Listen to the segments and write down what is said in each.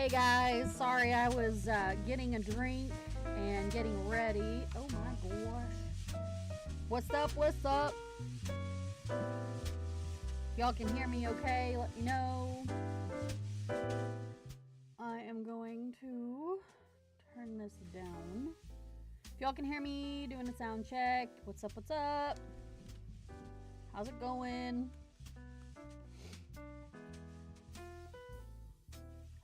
Hey guys, sorry I was getting a drink and getting ready. Oh my gosh. What's up? What's up? Y'all can hear me okay? Let me know. I am going to turn this down. If y'all can hear me, doing a sound check. What's up? What's up? How's it going?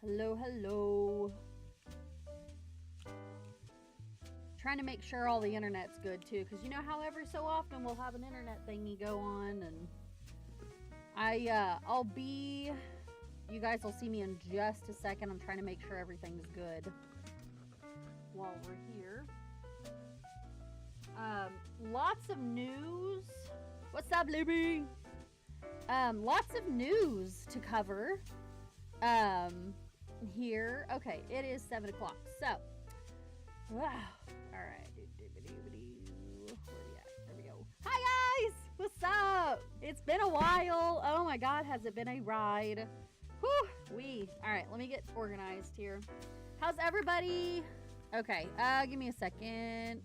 Hello, hello. Trying to make sure all the internet's good too, because you know how every so often we'll have an internet thingy go on, and I'll be, you guys will see me in just a second. I'm trying to make sure everything's good while we're here. Lots of news. What's up, Libby? Lots of news to cover. Here. Okay, it is 7 o'clock. So, wow. All right. Where are we at? There we go. Hi, guys. What's up? It's been a while. Oh, my God. Has it been a ride? Whew. All right. Let me get organized here. How's everybody? Okay. Give me a second.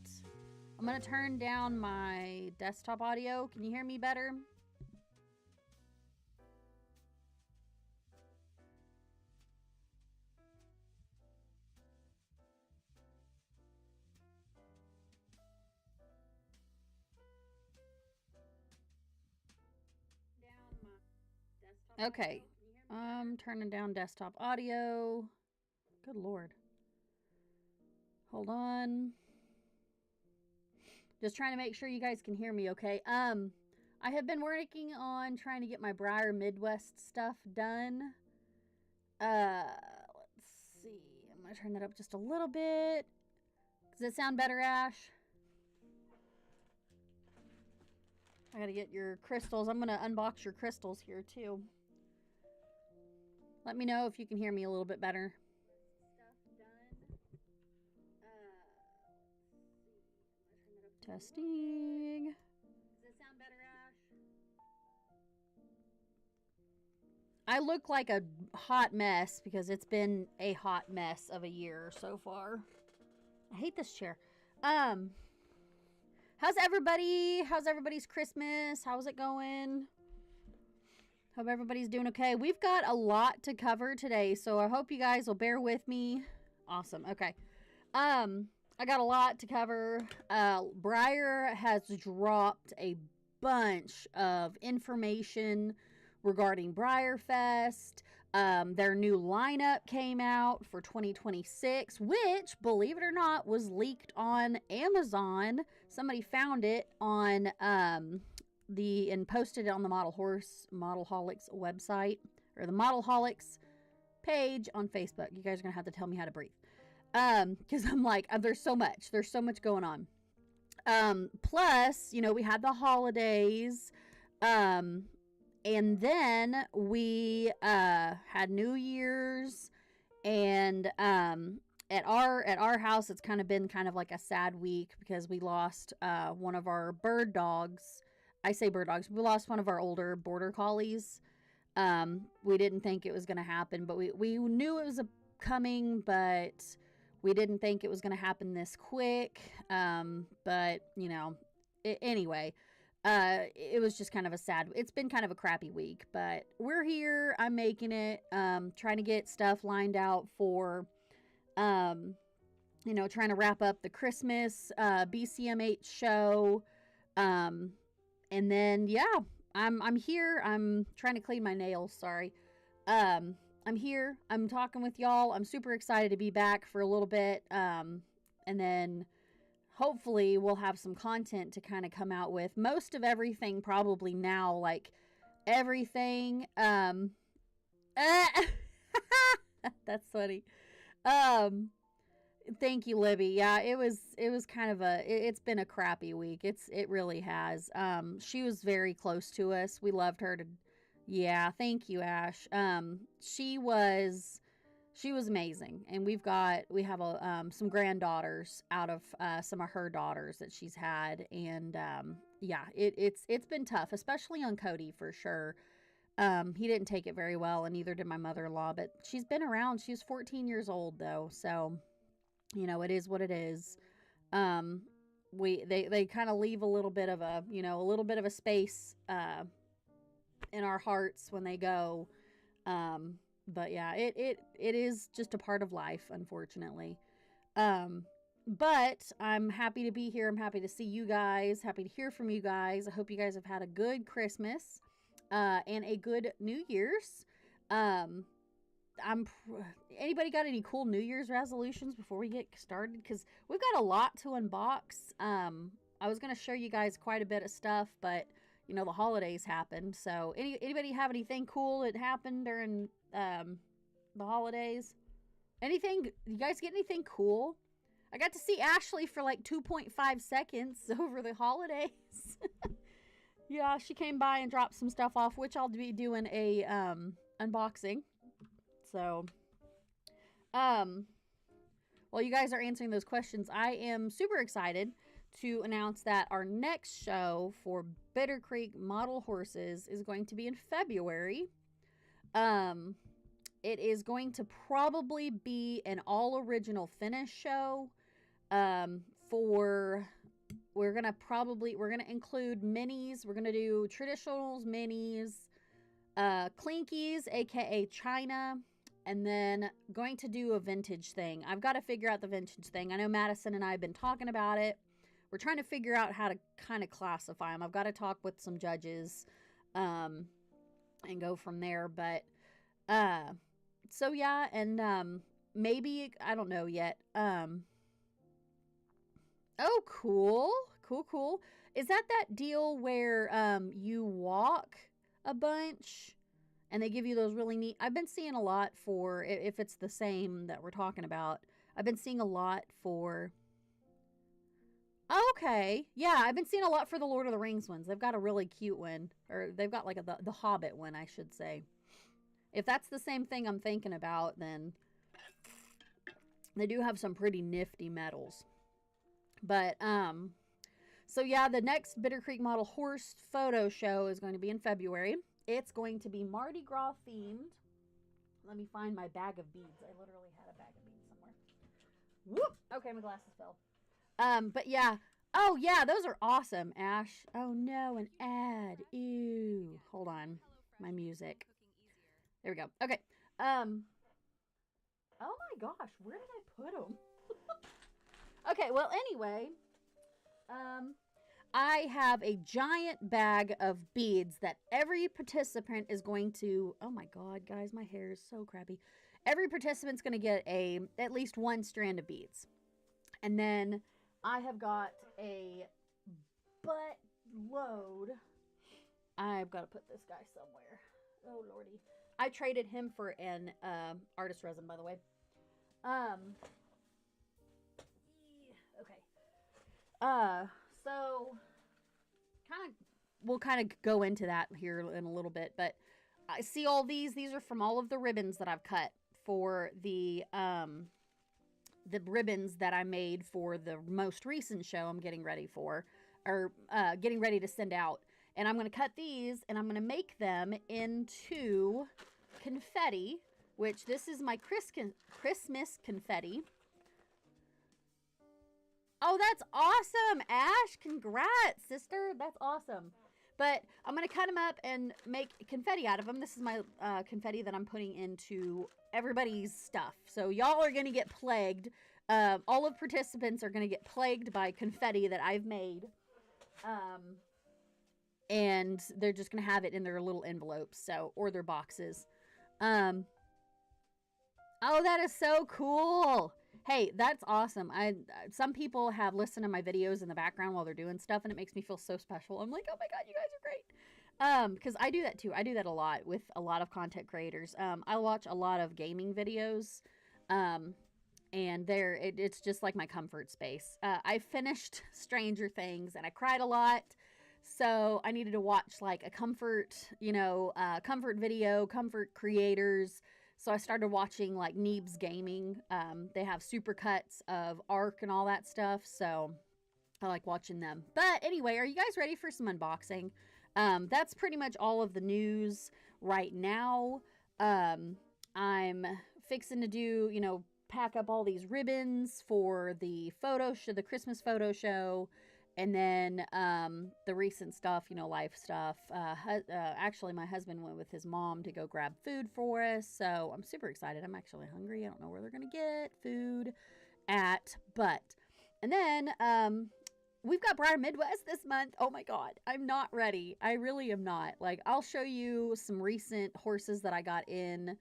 I'm going to turn down my desktop audio. Can you hear me better? Okay, I'm turning down desktop audio. Good Lord. Hold on. Just trying to make sure you guys can hear me okay. I have been working on trying to get my Breyer Midwest stuff done. Let's see. I'm going to turn that up just a little bit. Does it sound better, Ash? I got to get your crystals. I'm going to unbox your crystals here too. Let me know if you can hear me a little bit better. Stuff done. Testing. Does it sound better, Ash? I look like a hot mess because it's been a hot mess of a year so far. I hate this chair. How's everybody? How's everybody's Christmas? How's it going? Hope everybody's doing okay. We've got a lot to cover today, so I hope you guys will bear with me. Awesome. Okay. I got a lot to cover. Breyer has dropped a bunch of information regarding Breyer Fest. Their new lineup came out for 2026, which, believe it or not, was leaked on Amazon. Somebody found it on and posted it on the Modelholics website, or the Modelholics page on Facebook. You guys are gonna have to tell me how to breathe, because I'm like, there's so much going on. Plus, you know, we had the holidays, and then we had New Year's, and at our house, it's kind of been kind of like a sad week because we lost one of our bird dogs. I say bird dogs. We lost one of our older border collies. We didn't think it was going to happen, but we knew it was coming, but we didn't think it was going to happen this quick. But, you know, anyway, it was just kind of it's been kind of a crappy week, but we're here. I'm making it, trying to get stuff lined out for, you know, trying to wrap up the Christmas, BCMH show. And then, yeah, I'm here. I'm trying to clean my nails. Sorry. I'm here. I'm talking with y'all. I'm super excited to be back for a little bit. And then hopefully we'll have some content to kind of come out with. Most of everything probably now, like everything. That's funny. Thank you, Libby. Yeah, it was kind of it's been a crappy week. It really has. She was very close to us. We loved her to, yeah, thank you, Ash. She was amazing. And we have some granddaughters out of, some of her daughters that she's had. And, yeah, it's been tough, especially on Cody for sure. He didn't take it very well, and neither did my mother-in-law, but she's been around. She was 14 years old, though, so, it is what it is. Um, they kind of leave a little bit of a little bit of a space, in our hearts when they go. Um, but yeah, it is just a part of life, unfortunately. Um, but I'm happy to be here. I'm happy to see you guys. Happy to hear from you guys. I hope you guys have had a good Christmas, and a good New Year's. Um, I'm. Anybody got any cool New Year's resolutions before we get started? Because we've got a lot to unbox. I was gonna show you guys quite a bit of stuff, but the holidays happened. So anybody have anything cool that happened during the holidays? Anything? You guys get anything cool? I got to see Ashley for like 2.5 seconds over the holidays. Yeah, she came by and dropped some stuff off, which I'll be doing a unboxing. So, while you guys are answering those questions, I am super excited to announce that our next show for Bitter Creek Model Horses is going to be in February. It is going to probably be an all original finish show. We're gonna include minis. We're gonna do traditionals, minis, clinkies, aka China, and then going to do a vintage thing. I've got to figure out the vintage thing. I know Madison and I have been talking about it. We're trying to figure out how to kind of classify them. I've got to talk with some judges, and go from there. But, so yeah, and, maybe, I don't know yet. Oh, cool. Cool. Is that deal where, you walk a bunch and they give you those really neat, I've been seeing a lot for, if it's the same that we're talking about, I've been seeing a lot for, okay, yeah, I've been seeing a lot for the Lord of the Rings ones. They've got a really cute one, or they've got like the Hobbit one, I should say. If that's the same thing I'm thinking about, then they do have some pretty nifty medals. But, so yeah, the next Bitter Creek Model Horse photo show is going to be in February. It's going to be Mardi Gras themed. Let me find my bag of beads. I literally had a bag of beads somewhere. Whoop! Okay, my glasses fell. But yeah. Oh yeah, those are awesome, Ash. Oh no, an ad. Ew. Hold on. My music. There we go. Okay. Oh my gosh, where did I put them? Okay, well anyway, I have a giant bag of beads that every participant is going to, oh my god, guys, my hair is so crappy. Every participant's going to get at least one strand of beads. And then I have got a butt load. I've got to put this guy somewhere. Oh lordy. I traded him for an artist resin, by the way. Okay. So we'll kind of go into that here in a little bit, but I see all these are from all of the ribbons that I've cut for the ribbons that I made for the most recent show I'm getting ready for, or getting ready to send out. And I'm going to cut these and I'm going to make them into confetti, which this is my Christmas confetti. Oh, that's awesome, Ash. Congrats, sister. That's awesome. But I'm going to cut them up and make confetti out of them. This is my confetti that I'm putting into everybody's stuff. So y'all are going to get plagued. All of participants are going to get plagued by confetti that I've made. And they're just going to have it in their little envelopes, or their boxes. Oh, that is so cool. Hey, that's awesome. Some people have listened to my videos in the background while they're doing stuff, and it makes me feel so special. I'm like, oh my god, you guys are great. Because I do that too. I do that a lot with a lot of content creators. I watch a lot of gaming videos, and it's just like my comfort space. I finished Stranger Things, and I cried a lot. So I needed to watch like a comfort video, comfort creators. So I started watching like Neebs Gaming. They have supercuts of Ark and all that stuff. So I like watching them. But anyway, are you guys ready for some unboxing? That's pretty much all of the news. right now. Um, I'm fixing to do, pack up all these ribbons for the photo show, the Christmas photo show, and then the recent stuff, life stuff. Actually, my husband went with his mom to go grab food for us, so I'm super excited. I'm actually hungry. I don't know where they're gonna get food at, but and then we've got Breyer Midwest this month. Oh my God, I'm not ready. I really am not. Like, I'll show you some recent horses that I got in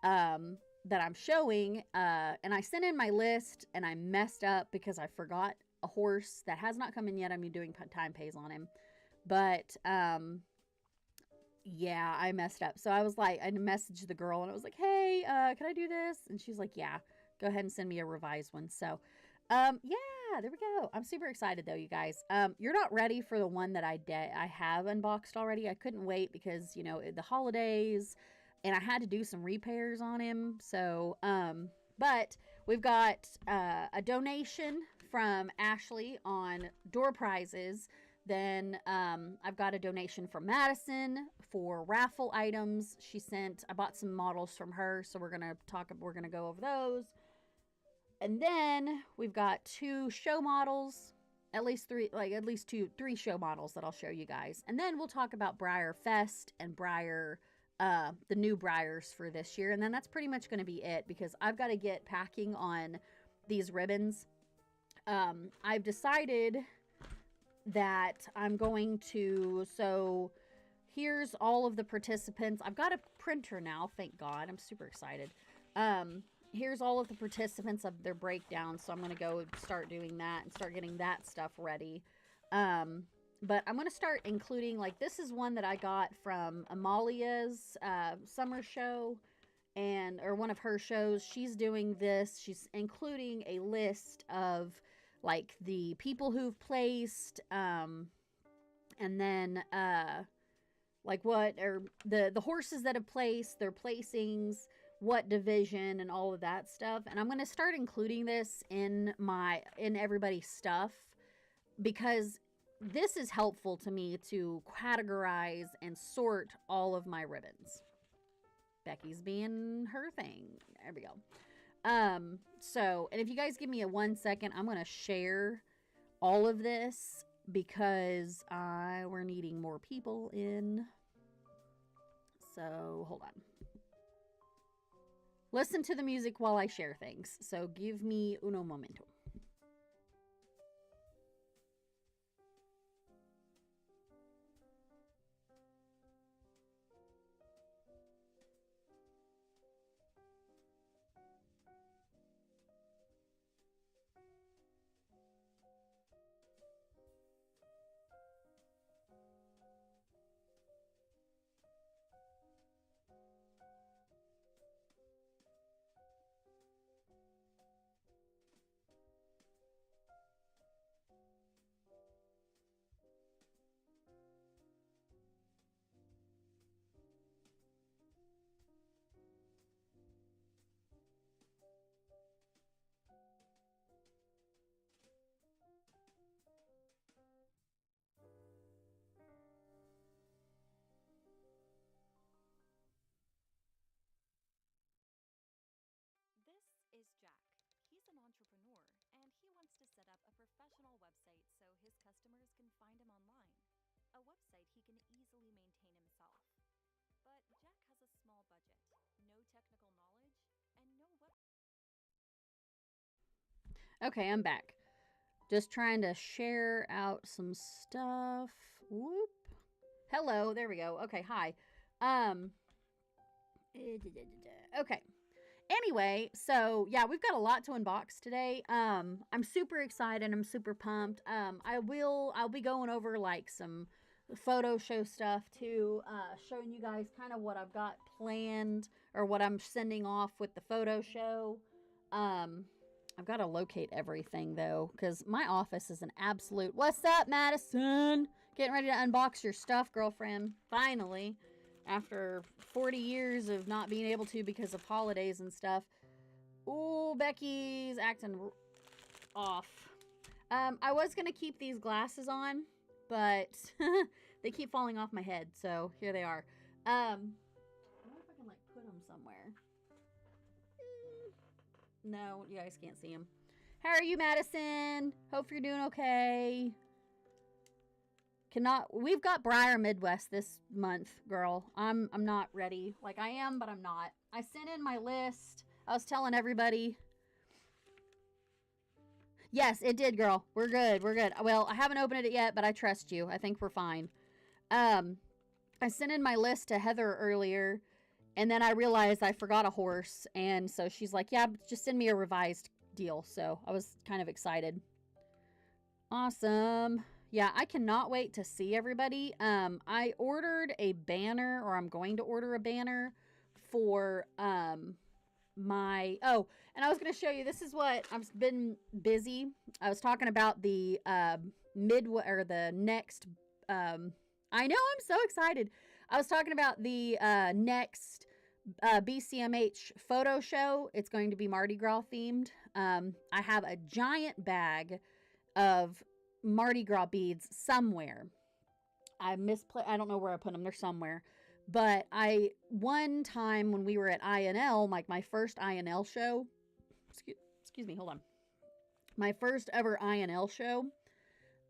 that I'm showing. And I sent in my list and I messed up because I forgot a horse that has not come in yet. I'm doing time pays on him. But yeah, I messed up. So I was like, I messaged the girl and I was like, hey, can I do this? And she's like, yeah, go ahead and send me a revised one. So, yeah, there we go. I'm super excited though, you guys. You're not ready for the one that I have unboxed already. I couldn't wait because, the holidays and I had to do some repairs on him. So, but we've got a donation from Ashley on door prizes. Then I've got a donation from Madison for raffle items. I bought some models from her, so we're gonna go over those. And then we've got two show models, at least three show models that I'll show you guys. And then we'll talk about Breyer Fest and Breyer, the new Breyers for this year. And then that's pretty much going to be it because I've got to get packing on these ribbons. I've decided that I'm going to, so here's all of the participants. I've got a printer now, thank God. I'm super excited. Here's all of the participants of their breakdown, so I'm going to go start doing that and start getting that stuff ready. But I'm going to start including, like, this is one that I got from Amalia's summer show, or one of her shows. She's doing this. She's including a list of, like, the people who've placed, and then, like, what, or the horses that have placed, their placings, what division, and all of that stuff. And I'm going to start including this in everybody's stuff because this is helpful to me to categorize and sort all of my ribbons. Becky's being her thing. There we go. So, and if you guys give me a 1 second, I'm going to share all of this because we're needing more people in. So, hold on. Listen to the music while I share things. So, give me uno momento. This is Jack. He's an entrepreneur and he wants to set up a professional website so his customers can find him online. A website he can easily maintain himself. But Jack has a small budget, no technical knowledge, and no web. Okay, I'm back. Just trying to share out some stuff. Whoop. Hello, there we go. Okay, hi. Okay. Anyway, so yeah, we've got a lot to unbox today. I'm super excited. I'm super pumped. I'll be going over like some photo show stuff too, showing you guys kind of what I've got planned or what I'm sending off with the photo show. I've got to locate everything though, because my office is an absolute. What's up, Madison? Getting ready to unbox your stuff, girlfriend. Finally, after 40 years of not being able to because of holidays and stuff. Ooh, Becky's acting off. I was gonna keep these glasses on, but they keep falling off my head, so here they are. No, you guys can't see him. How are you, Madison? Hope you're doing okay. We've got Breyer Midwest this month, girl. I'm not ready. Like I am, but I'm not. I sent in my list. I was telling everybody. Yes, it did, girl. We're good. We're good. Well, I haven't opened it yet, but I trust you. I think we're fine. I sent in my list to Heather earlier, and then I realized I forgot a horse, and so she's like, "Yeah, just send me a revised deal." So I was kind of excited. Awesome. Yeah, I cannot wait to see everybody. I ordered a banner, or I'm going to order a banner for my and I was going to show you. This is what I've been busy. I was talking about the the next. I know, I'm so excited. I was talking about the next BCMH photo show. It's going to be Mardi Gras themed. I have a giant bag of Mardi Gras beads somewhere. I don't know where I put them. They're somewhere. But one time when we were at INL, like my first INL show, excuse me, hold on. My first ever INL show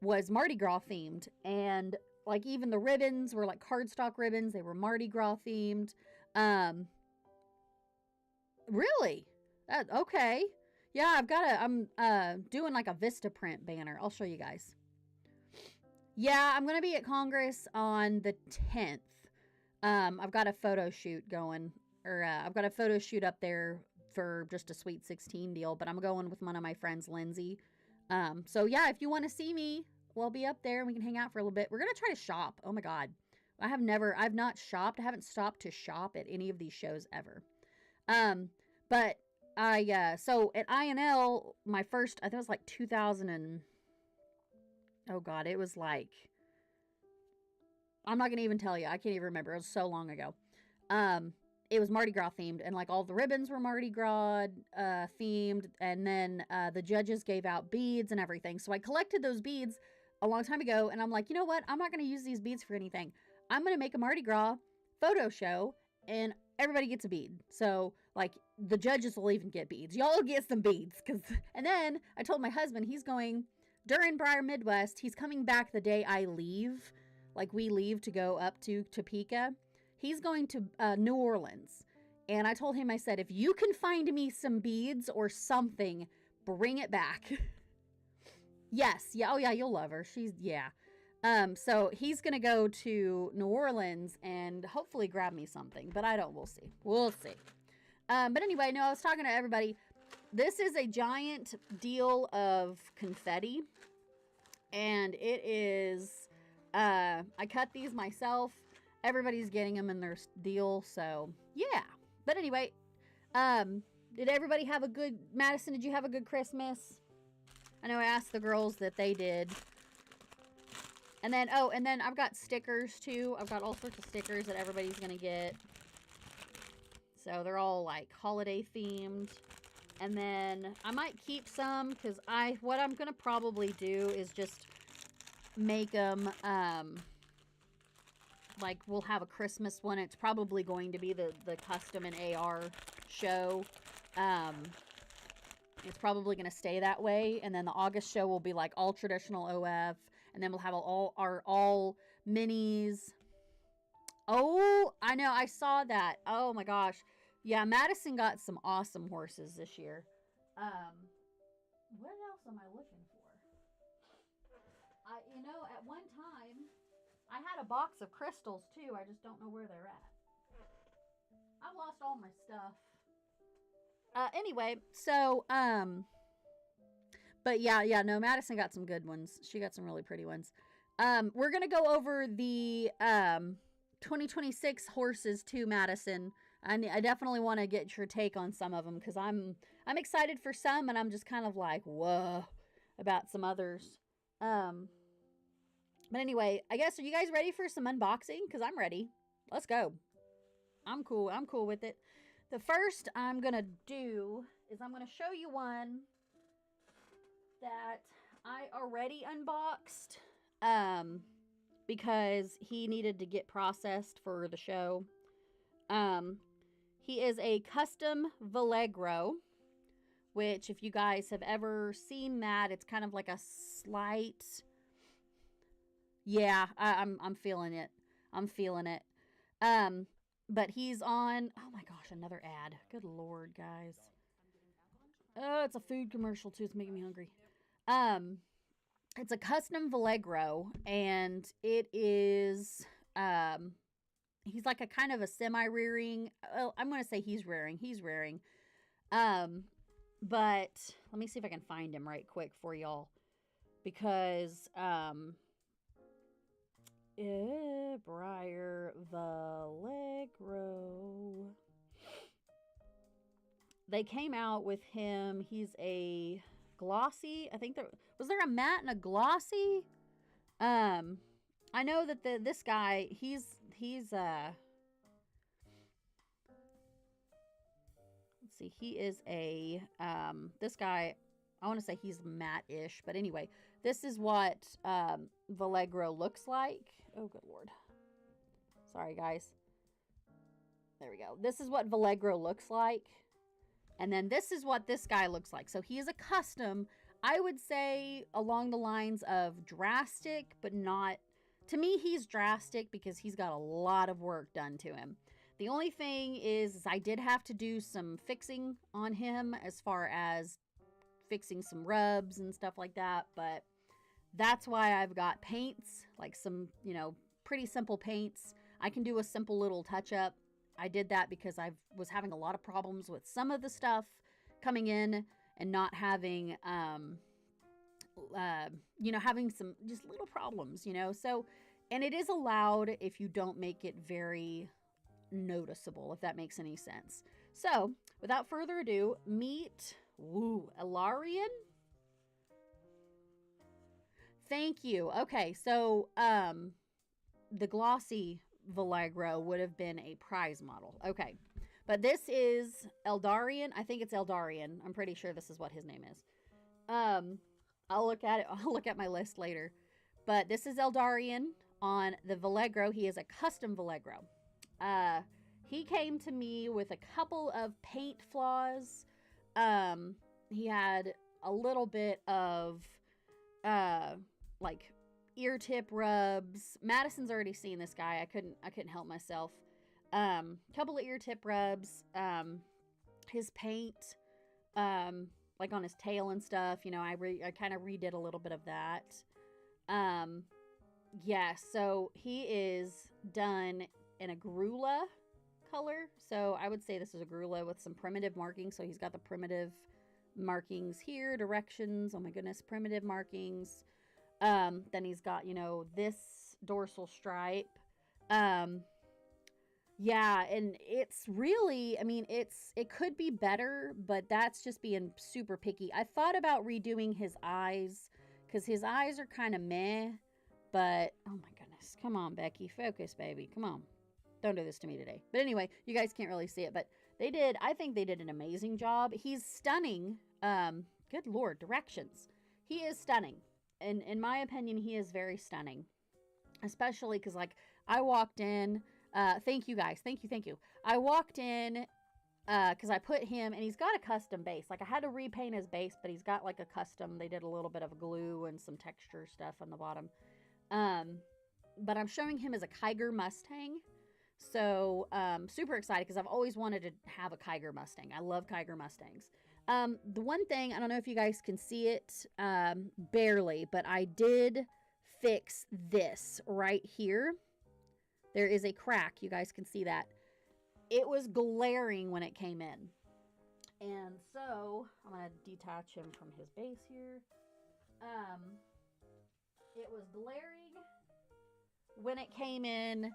was Mardi Gras themed. And like even the ribbons were like cardstock ribbons. They were Mardi Gras themed. Really? Okay. Yeah, I'm doing like a Vistaprint banner. I'll show you guys. Yeah, I'm going to be at Congress on the 10th. I've got a photo shoot going, or I've got a photo shoot up there for just a Sweet 16 deal, but I'm going with one of my friends, Lindsay. So yeah, if you want to see me, we'll be up there and we can hang out for a little bit. We're going to try to shop. Oh my God. I've not shopped. I haven't stopped to shop at any of these shows ever. But so at INL, my first, I think it was like 2000 and, oh God, it was like, I'm not going to even tell you. I can't even remember. It was so long ago. It was Mardi Gras themed, and like all the ribbons were Mardi Gras themed, and then the judges gave out beads and everything. So I collected those beads a long time ago, and I'm like, you know what? I'm not going to use these beads for anything. I'm going to make a Mardi Gras photo show, and everybody gets a bead. So like the judges will even get beads. Y'all get some beads, and then I told my husband he's going during Breyer Midwest. He's coming back the day I leave. Like we leave to go up to Topeka. He's going to New Orleans. And I told him, I said, if you can find me some beads or something, bring it back. Yes. Yeah. Oh yeah. You'll love her. Yeah. So he's going to go to New Orleans and hopefully grab me something, but we'll see. We'll see. But anyway, no, I was talking to everybody. This is a giant deal of confetti, and it is, I cut these myself. Everybody's getting them in their deal, so yeah. But anyway, did everybody have Madison, did you have a good Christmas? I know I asked the girls that they did. And then I've got stickers too. I've got all sorts of stickers that everybody's gonna get. So they're all like holiday themed. And then I might keep some because what I'm gonna probably do is just make them, like we'll have a Christmas one. It's probably going to be the custom and AR show. It's probably going to stay that way. And then the August show will be like all traditional OF. And then we'll have all minis. Oh, I know. I saw that. Oh my gosh. Yeah, Madison got some awesome horses this year. What else am I looking for? At one time, I had a box of crystals too. I just don't know where they're at. I've lost all my stuff. Anyway, so, but yeah, no, Madison got some good ones. She got some really pretty ones. We're going to go over the, 2026 horses too, Madison. I definitely want to get your take on some of them because I'm excited for some and I'm just kind of like, whoa, about some others. But anyway, I guess, are you guys ready for some unboxing? Because I'm ready. Let's go. I'm cool. I'm cool with it. The first I'm going to do is I'm going to show you one that I already unboxed because he needed to get processed for the show. He is a custom Vallegro which if you guys have ever seen that, it's kind of like a slight, yeah, I'm feeling it. I'm feeling it. Um, but he's on. Oh my gosh, another ad. Good lord, guys. Oh, it's a food commercial too. It's making me hungry. Um, it's a custom Valegro, and it is he's like a kind of a semi rearing. Well, I'm gonna say he's rearing. He's rearing. Um, but let me see if I can find him right quick for y'all because Breyer Valegro. They came out with him. He's a glossy. I think there a matte and a glossy. Um, I know that this guy he's let's see, he is a this guy. I want to say he's matte-ish, but anyway, this is what Valegro looks like. Oh, good lord. Sorry, guys. There we go. This is what Valegro looks like. And then this is what this guy looks like. So he is a custom, I would say along the lines of drastic, but not, to me, he's drastic because he's got a lot of work done to him. The only thing is I did have to do some fixing on him as far as fixing some rubs and stuff like that. But that's why I've got paints, like some, pretty simple paints. I can do a simple little touch up. I did that because I was having a lot of problems with some of the stuff coming in and not having, having some just little problems, So, and it is allowed if you don't make it very noticeable, if that makes any sense. So, without further ado, meet Elarian. Thank you. Okay, so the glossy Valegro would have been a prize model. Okay. But this is Eldarian. I think it's Eldarian. I'm pretty sure this is what his name is. I'll look at it. I'll look at my list later. But this is Eldarian on the Valegro. He is a custom Valegro. He came to me with a couple of paint flaws. He had a little bit of like ear tip rubs. Madison's already seen this guy. I couldn't help myself. Couple of ear tip rubs. His paint, like on his tail and stuff. I kind of redid a little bit of that. Yeah. So he is done in a Grula color. So I would say this is a Grula with some primitive markings. So he's got the primitive markings here, directions. Oh my goodness, primitive markings. Then he's got, this dorsal stripe. Yeah, and it's really, it could be better, but that's just being super picky. I thought about redoing his eyes because his eyes are kind of meh, but oh my goodness. Come on, Becky. Focus, baby. Come on. Don't do this to me today. But anyway, you guys can't really see it, but I think they did an amazing job. He's stunning. Good Lord, directions. He is stunning. And in my opinion, he is very stunning. Especially because, like, I walked in. Thank you, guys. Thank you. I walked in because I put him, and he's got a custom base. Like, I had to repaint his base, but he's got, like, a custom. They did a little bit of glue and some texture stuff on the bottom. But I'm showing him as a Kiger Mustang. So, super excited because I've always wanted to have a Kiger Mustang. I love Kiger Mustangs. The one thing, I don't know if you guys can see it, barely, but I did fix this right here. There is a crack. You guys can see that. It was glaring when it came in. And so, I'm going to detach him from his base here. It was glaring when it came in.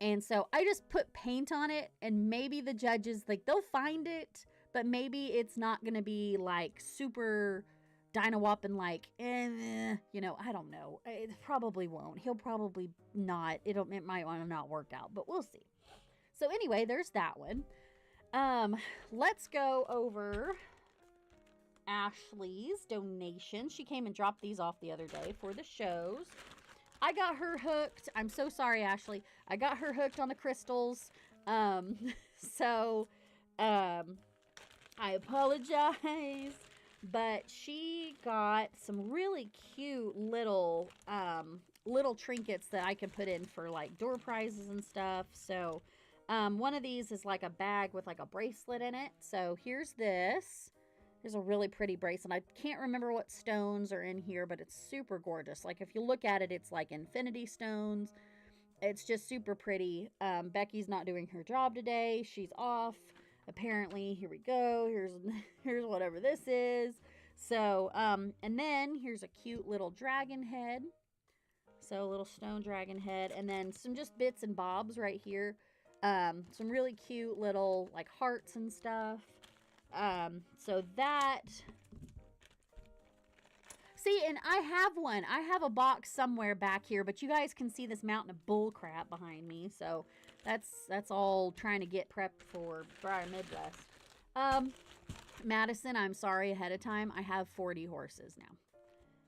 And so I just put paint on it, and maybe the judges, like, they'll find it, but maybe it's not going to be, like, super Dino Whopping, like, I don't know. It probably won't. He'll probably not. It might want to not work out, but we'll see. So anyway, there's that one. Let's go over Ashley's donation. She came and dropped these off the other day for the shows. I got her hooked. I'm so sorry, Ashley. I got her hooked on the crystals. I apologize. But she got some really cute little trinkets that I can put in for like door prizes and stuff. So one of these is like a bag with like a bracelet in it. So here's this. Here's a really pretty bracelet. I can't remember what stones are in here, but it's super gorgeous. Like if you look at it, it's like infinity stones. It's just super pretty. Becky's not doing her job today. She's off. Apparently, here we go. Here's whatever this is. So, and then here's a cute little dragon head. So a little stone dragon head, and then some just bits and bobs right here. Some really cute little like hearts and stuff. So that. See, and I have one. I have a box somewhere back here, but you guys can see this mountain of bull crap behind me. So that's all trying to get prepped for Breyer Midwest. Madison, I'm sorry ahead of time. I have 40 horses now.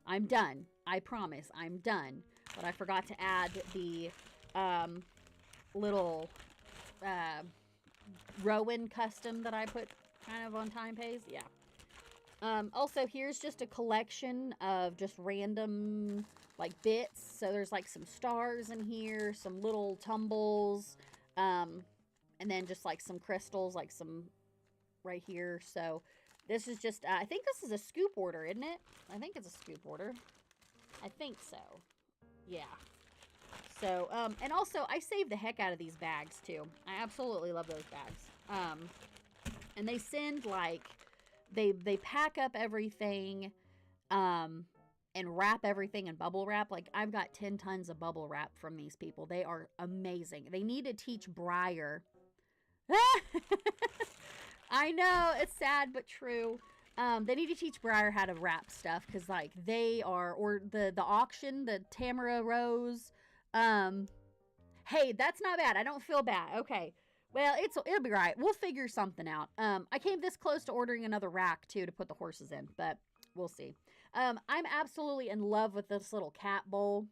I'm done. I promise. I'm done. But I forgot to add the little Rowan custom that I put kind of on time pays. Yeah. Also, here's just a collection of just random like bits. So there's like some stars in here, some little tumbles, and then just like some crystals, like some right here. So this is just, I think this is a scoop order, isn't it? I think it's a scoop order. I think so. Yeah. So, and also I save the heck out of these bags too. I absolutely love those bags. And they send like, they pack up everything, and wrap everything in bubble wrap. Like I've got 10 tons of bubble wrap from these people. They are amazing. They need to teach Breyer. I know, it's sad but true. They need to teach Breyer how to wrap stuff because like they are, or the auction, the Tamara Rose. Hey, that's not bad. I don't feel bad. Okay. Well, it'll be right. We'll figure something out. I came this close to ordering another rack too to put the horses in, but we'll see. I'm absolutely in love with this little cat bowl.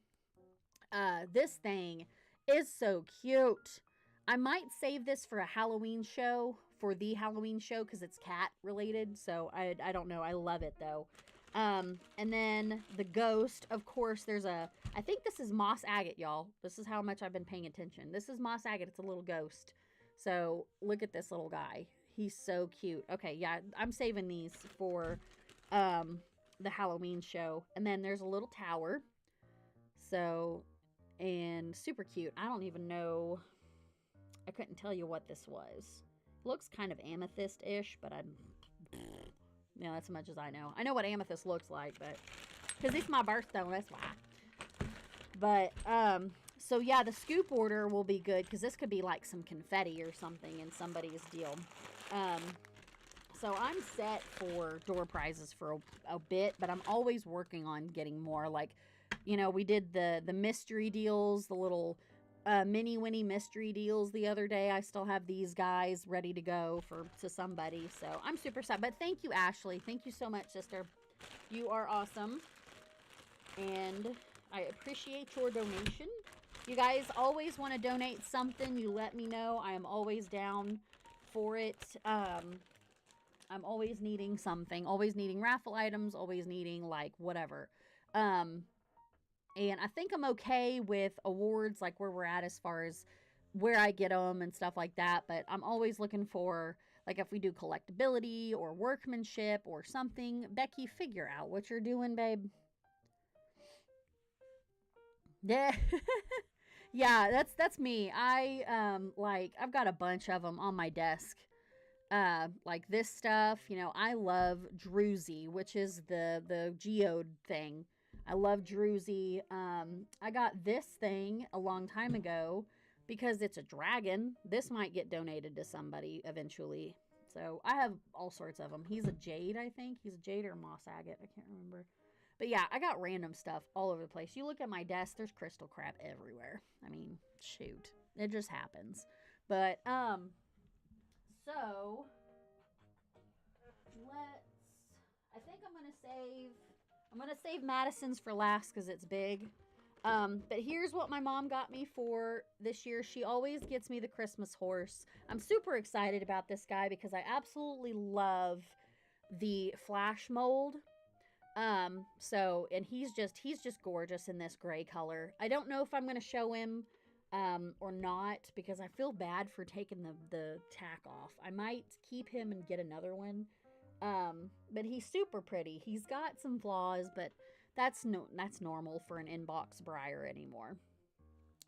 This thing is so cute. I might save this for a Halloween show, for the Halloween show, because it's cat related. So I don't know. I love it though. And then the ghost, of course, I think this is moss agate, y'all. This is how much I've been paying attention. This is moss agate. It's a little ghost. So look at this little guy. He's so cute. Okay, yeah, I'm saving these for the Halloween show. And then there's a little tower. So, and super cute. I don't even know. I couldn't tell you what this was. Looks kind of amethyst-ish, but yeah, that's as much as I know. I know what amethyst looks like, but because it's my birthstone, that's why. But so yeah, the scoop order will be good because this could be like some confetti or something in somebody's deal. So I'm set for door prizes for a bit, but I'm always working on getting more. Like, you know, we did the mystery deals, the little mini Winnie mystery deals the other day. I still have these guys ready to go to somebody. So I'm super sad. But thank you, Ashley. Thank you so much, sister. You are awesome. And I appreciate your donation. You guys always want to donate something, you let me know. I am always down for it. I'm always needing something, always needing raffle items, always needing like whatever. And I think I'm okay with awards, like where we're at as far as where I get them and stuff like that. But I'm always looking for, like, if we do collectability or workmanship or something. Becky, figure out what you're doing, babe. Yeah. Yeah, that's me. Like I've got a bunch of them on my desk. Like this stuff, you know, I love Druzy, which is the geode thing. I love Druzy. I got this thing a long time ago because it's a dragon. This might get donated to somebody eventually. So I have all sorts of them. He's a jade, I think. He's a jade or moss agate. I can't remember. But yeah, I got random stuff all over the place. You look at my desk, there's crystal crap everywhere. I mean, shoot. It just happens. But, so, I think I'm going to save Madison's for last because it's big. But here's what my mom got me for this year. She always gets me the Christmas horse. I'm super excited about this guy because I absolutely love the flash mold. And he's just gorgeous in this gray color. I don't know if I'm gonna show him or not because I feel bad for taking the tack off. I might keep him and get another one. But he's super pretty. He's got some flaws, but that's normal for an inbox Breyer anymore.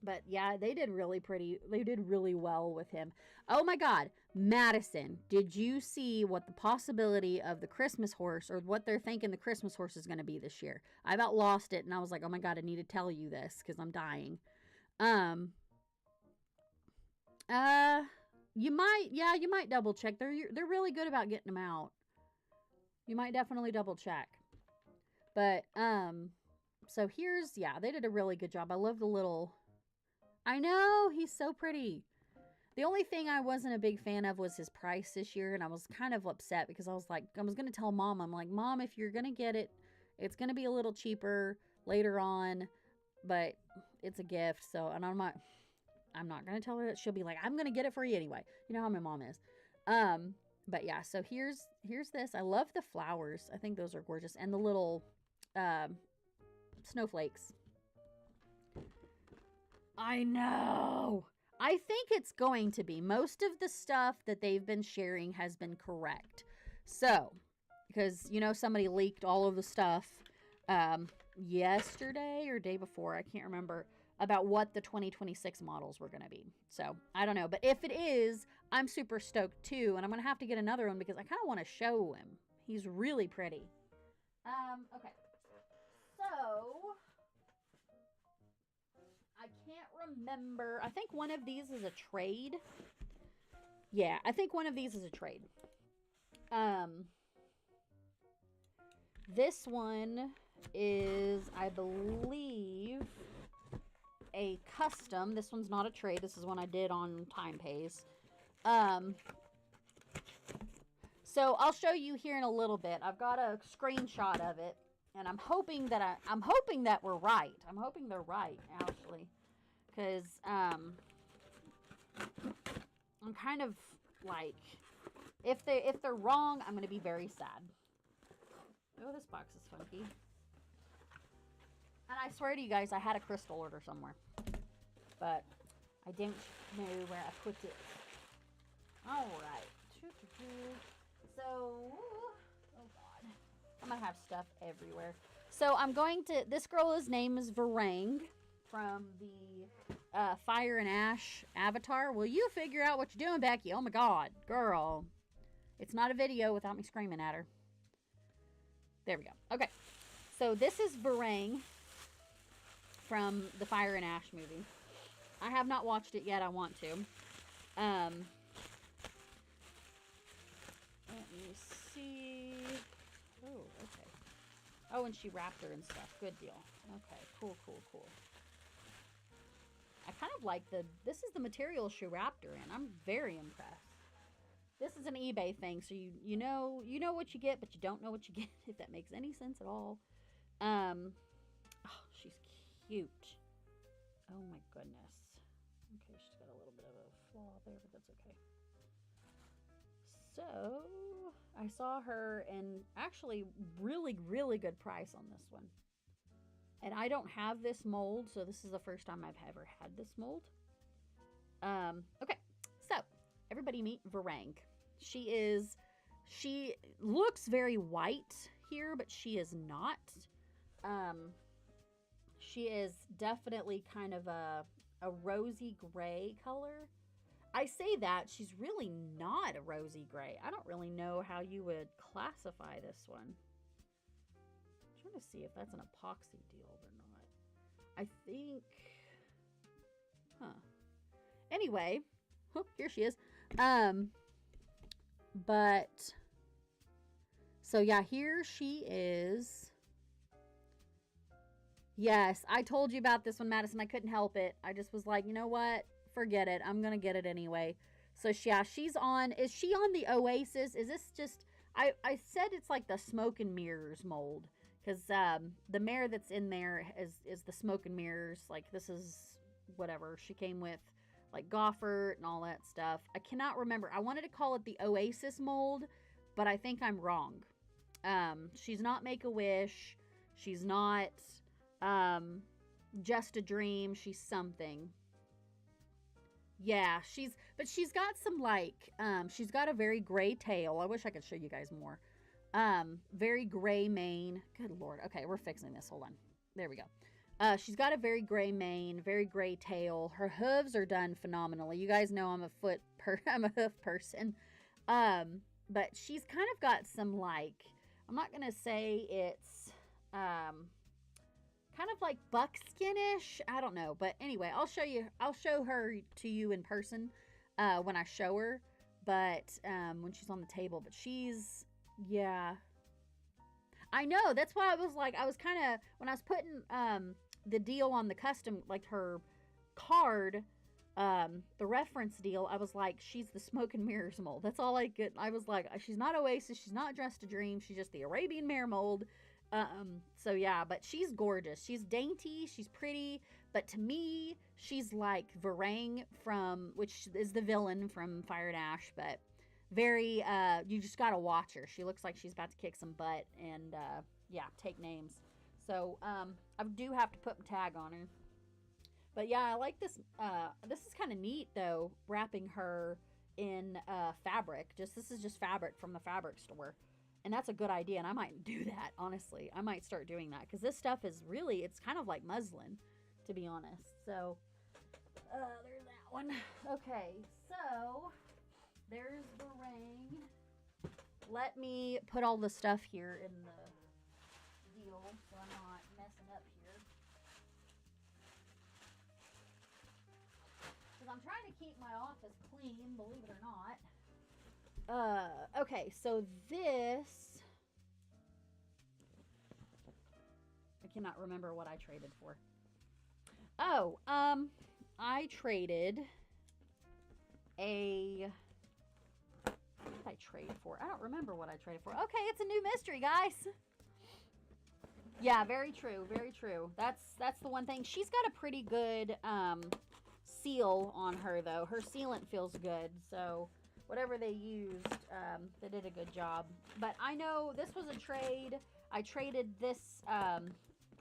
But yeah, they did really well with him. Oh my God, Madison, did you see what the possibility of the Christmas horse or what they're thinking the Christmas horse is going to be this year? I about lost it and I was like, oh my God, I need to tell you this because I'm dying. Um, uh, you might double check. They're really good about getting them out. You might definitely double check. But, so they did a really good job. I love the little, I know, he's so pretty. The only thing I wasn't a big fan of was his price this year, and I was kind of upset because I was going to tell Mom, I'm like, Mom, if you're going to get it, it's going to be a little cheaper later on, but it's a gift, so, and I'm not going to tell her that. She'll be like, I'm going to get it for you anyway. You know how my mom is. But yeah, so here's this. I love the flowers. I think those are gorgeous. And the little snowflakes. I know. I think it's going to be. Most of the stuff that they've been sharing has been correct. So, because, somebody leaked all of the stuff yesterday or day before, I can't remember, about what the 2026 models were going to be. So, I don't know. But if it is, I'm super stoked too. And I'm going to have to get another one because I kind of want to show him. He's really pretty. Okay. So, I can't remember. I think one of these is a trade. Yeah, I think one of these is a trade. This one is, I believe, a custom. This one's not a trade. This is one I did on Time Pays. So I'll show you here in a little bit. I've got a screenshot of it, and I'm hoping that we're right. I'm hoping they're right, actually, because I'm kind of like, if they're wrong, I'm gonna be very sad. Oh, this box is funky. And I swear to you guys, I had a crystal order somewhere, but I don't know where I put it. All right. So, oh God, I'm gonna have stuff everywhere. So I'm going to, this girl's name is Varang from the Fire and Ash avatar. Will you figure out what you're doing, Becky? Oh my God, girl. It's not a video without me screaming at her. There we go. Okay. So this is Varang from the Fire and Ash movie. I have not watched it yet. I want to. Let me see. Oh, okay. Oh, and she wrapped her and stuff. Good deal. Okay, cool. I kind of like this is the material she wrapped her in. I'm very impressed. This is an eBay thing, so you know what you get, but you don't know what you get, if that makes any sense at all. Oh, she's cute. Oh my goodness. Okay, she's got a little bit of a flaw there, but that's okay. So, I saw her in actually really, really good price on this one. And I don't have this mold, so this is the first time I've ever had this mold. Okay, so everybody meet Varang. She looks very white here, but she is not. She is definitely kind of a rosy gray color. I say that, she's really not a rosy gray. I don't really know how you would classify this one. I'm trying to see if that's an epoxy deal or not. I think, Anyway, here she is. But, so yeah, here she is. Yes, I told you about this one, Madison. I couldn't help it. I just was like, you know what? Forget it. I'm going to get it anyway. So, yeah, she's on. Is she on the Oasis? Is this just, I said it's like the Smoke and Mirrors mold. because the mare that's in there is the smoke and mirrors. Like, this is whatever she came with, like Goffert and all that stuff. I cannot remember. I wanted to call it the Oasis mold, but I think I'm wrong. She's not Make a Wish. She's not Just a Dream. She's something. Yeah, she's got some like, she's got a very gray tail. I wish I could show you guys more. Very gray mane. Good Lord. Okay, we're fixing this. Hold on. There we go. She's got a very gray mane, very gray tail. Her hooves are done phenomenally. You guys know I'm I'm a hoof person. But she's kind of got some like, I'm not gonna say it's kind of like buckskinish. I don't know, but anyway, I'll show her to you in person when I show her. But when she's on the table, but she's, yeah. I know. That's why I was kind of, when I was putting the deal on the custom, like her card, the reference deal, I was like, she's the Smoke and Mirrors mold. That's all I get. I was like, she's not Oasis, she's not Dressed to Dream, she's just the Arabian Mare mold. So yeah, but she's gorgeous. She's dainty, she's pretty, but to me, she's like Varang from, which is the villain from Fire and Ash, but very, you just gotta watch her. She looks like she's about to kick some butt and, yeah, take names. So, I do have to put a tag on her. But yeah, I like this. This is kind of neat though, wrapping her in fabric. This is just fabric from the fabric store. And that's a good idea, and I might do that, honestly. I might start doing that, because this stuff is really, it's kind of like muslin, to be honest. So, there's that one. Okay, so, there's the ring. Let me put all the stuff here in the deal, so I'm not messing up here. Because I'm trying to keep my office clean, believe it or not. Okay, so this, I cannot remember what I traded for. Oh, I traded a, what did I trade for? I don't remember what I traded for. Okay, it's a new mystery, guys. Yeah, very true, very true. That's the one thing. She's got a pretty good, seal on her, though. Her sealant feels good, so whatever they used, they did a good job. But I know this was a trade. I traded this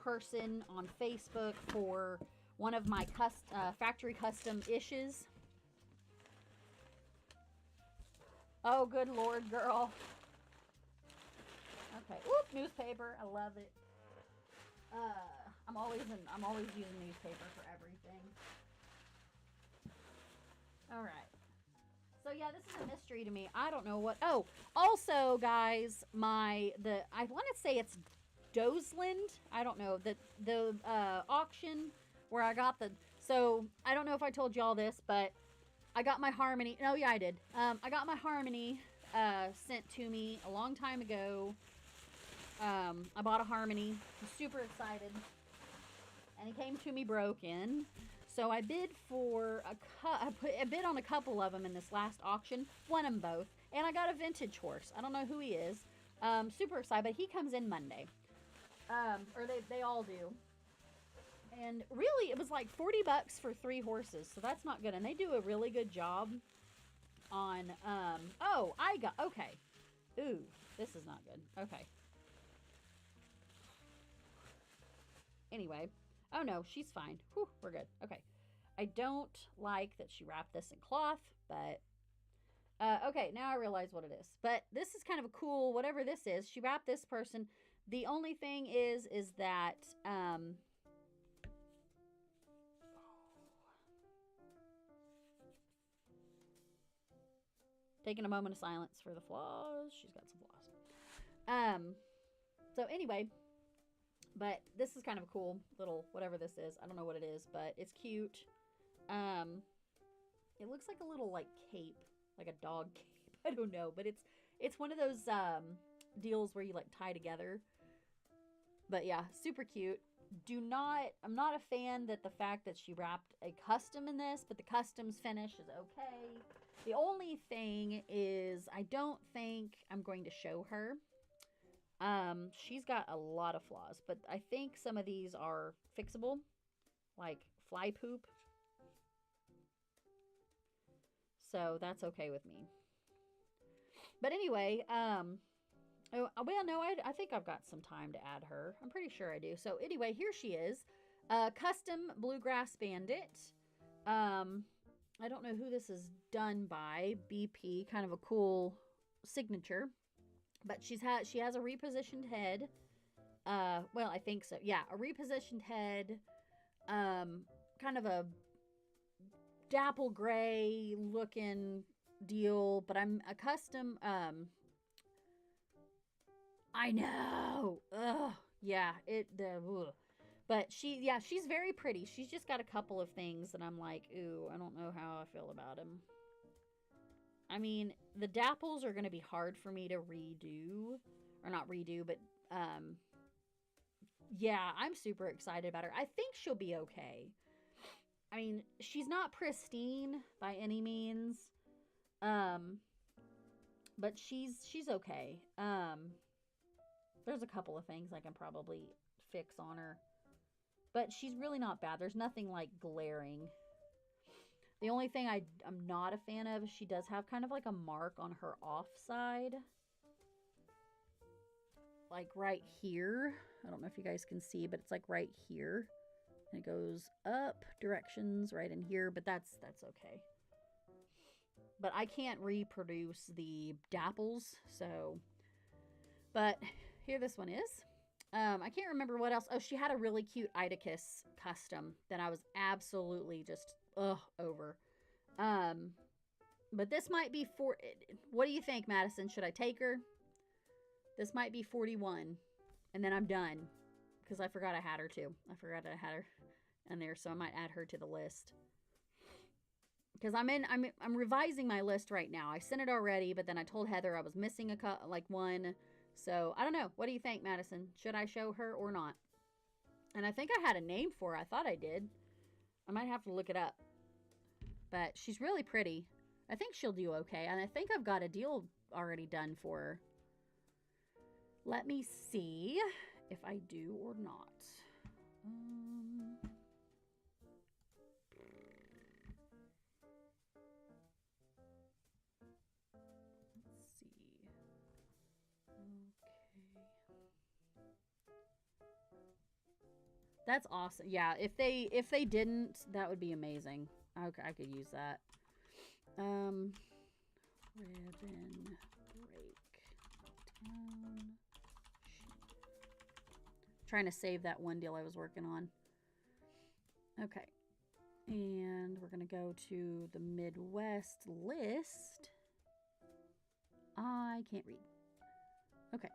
person on Facebook for one of my factory custom issues. Oh, good Lord, girl. Okay. Whoop, newspaper. I love it. I'm always using newspaper for everything. All right. So yeah, this is a mystery to me. I don't know what. Oh, also, guys, I want to say it's Dozeland. I don't know the auction where I got the. So I don't know if I told you all this, but I got my Harmony. Oh yeah, I did. I got my Harmony sent to me a long time ago. I bought a Harmony. I'm super excited, and it came to me broken. So I bid for I bid on a couple of them in this last auction. Won them both, and I got a vintage horse. I don't know who he is. Super excited, but he comes in Monday. Or they all do. And really, it was like $40 for 3 horses, so that's not good. And they do a really good job on. Oh, okay. Ooh, this is not good. Okay. Anyway. Oh no, she's fine. Whew, we're good. Okay. I don't like that she wrapped this in cloth, but okay, now I realize what it is. But this is kind of a cool, whatever this is. She wrapped this person. The only thing is that taking a moment of silence for the flaws. She's got some flaws. So anyway, but this is kind of a cool little, whatever this is. I don't know what it is, but it's cute. It looks like a little like cape, like a dog cape. I don't know, but it's one of those deals where you like tie together. But yeah, super cute. I'm not a fan that the fact that she wrapped a custom in this, but the customs finish is okay. The only thing is I don't think I'm going to show her. She's got a lot of flaws, but I think some of these are fixable, like fly poop. So that's okay with me. But anyway, well, no, I think I've got some time to add her. I'm pretty sure I do. So anyway, here she is, custom bluegrass bandit. Um, I don't know who this is done by. BP, kind of a cool signature, but she has a repositioned head. Well, I think so. Yeah, a repositioned head. Um, kind of a dapple gray looking deal, but I'm a custom. I know. Ugh. Yeah. Ugh. But she's very pretty. She's just got a couple of things that I'm like, ooh, I don't know how I feel about him. I mean, the dapples are going to be hard for me to redo, or not redo, but yeah, I'm super excited about her. I think she'll be okay. I mean, she's not pristine by any means, um, but she's okay. There's a couple of things I can probably fix on her, but she's really not bad. There's nothing like glaring. The only thing I'm not a fan of, she does have kind of like a mark on her off side. Like right here. I don't know if you guys can see, but it's like right here. And it goes up directions right in here, but that's okay. But I can't reproduce the dapples, so. But here this one is. I can't remember what else. Oh, she had a really cute Idicus custom that I was absolutely just over. But this might be for. What do you think, Madison? Should I take her? This might be 41, and then I'm done because I forgot I had her too. I forgot I had her in there, so I might add her to the list. Because I'm revising my list right now. I sent it already, but then I told Heather I was missing one. So I don't know. What do you think, Madison? Should I show her or not? And I think I had a name for her. I thought I did. I might have to look it up. But she's really pretty. I think she'll do okay. And I think I've got a deal already done for her. Let me see if I do or not. Let's see. Okay. That's awesome. Yeah, if they didn't, that would be amazing. Okay, I could use that. Ribbon breakdown. Trying to save that one deal I was working on. Okay. And we're going to go to the Midwest list. I can't read. Okay.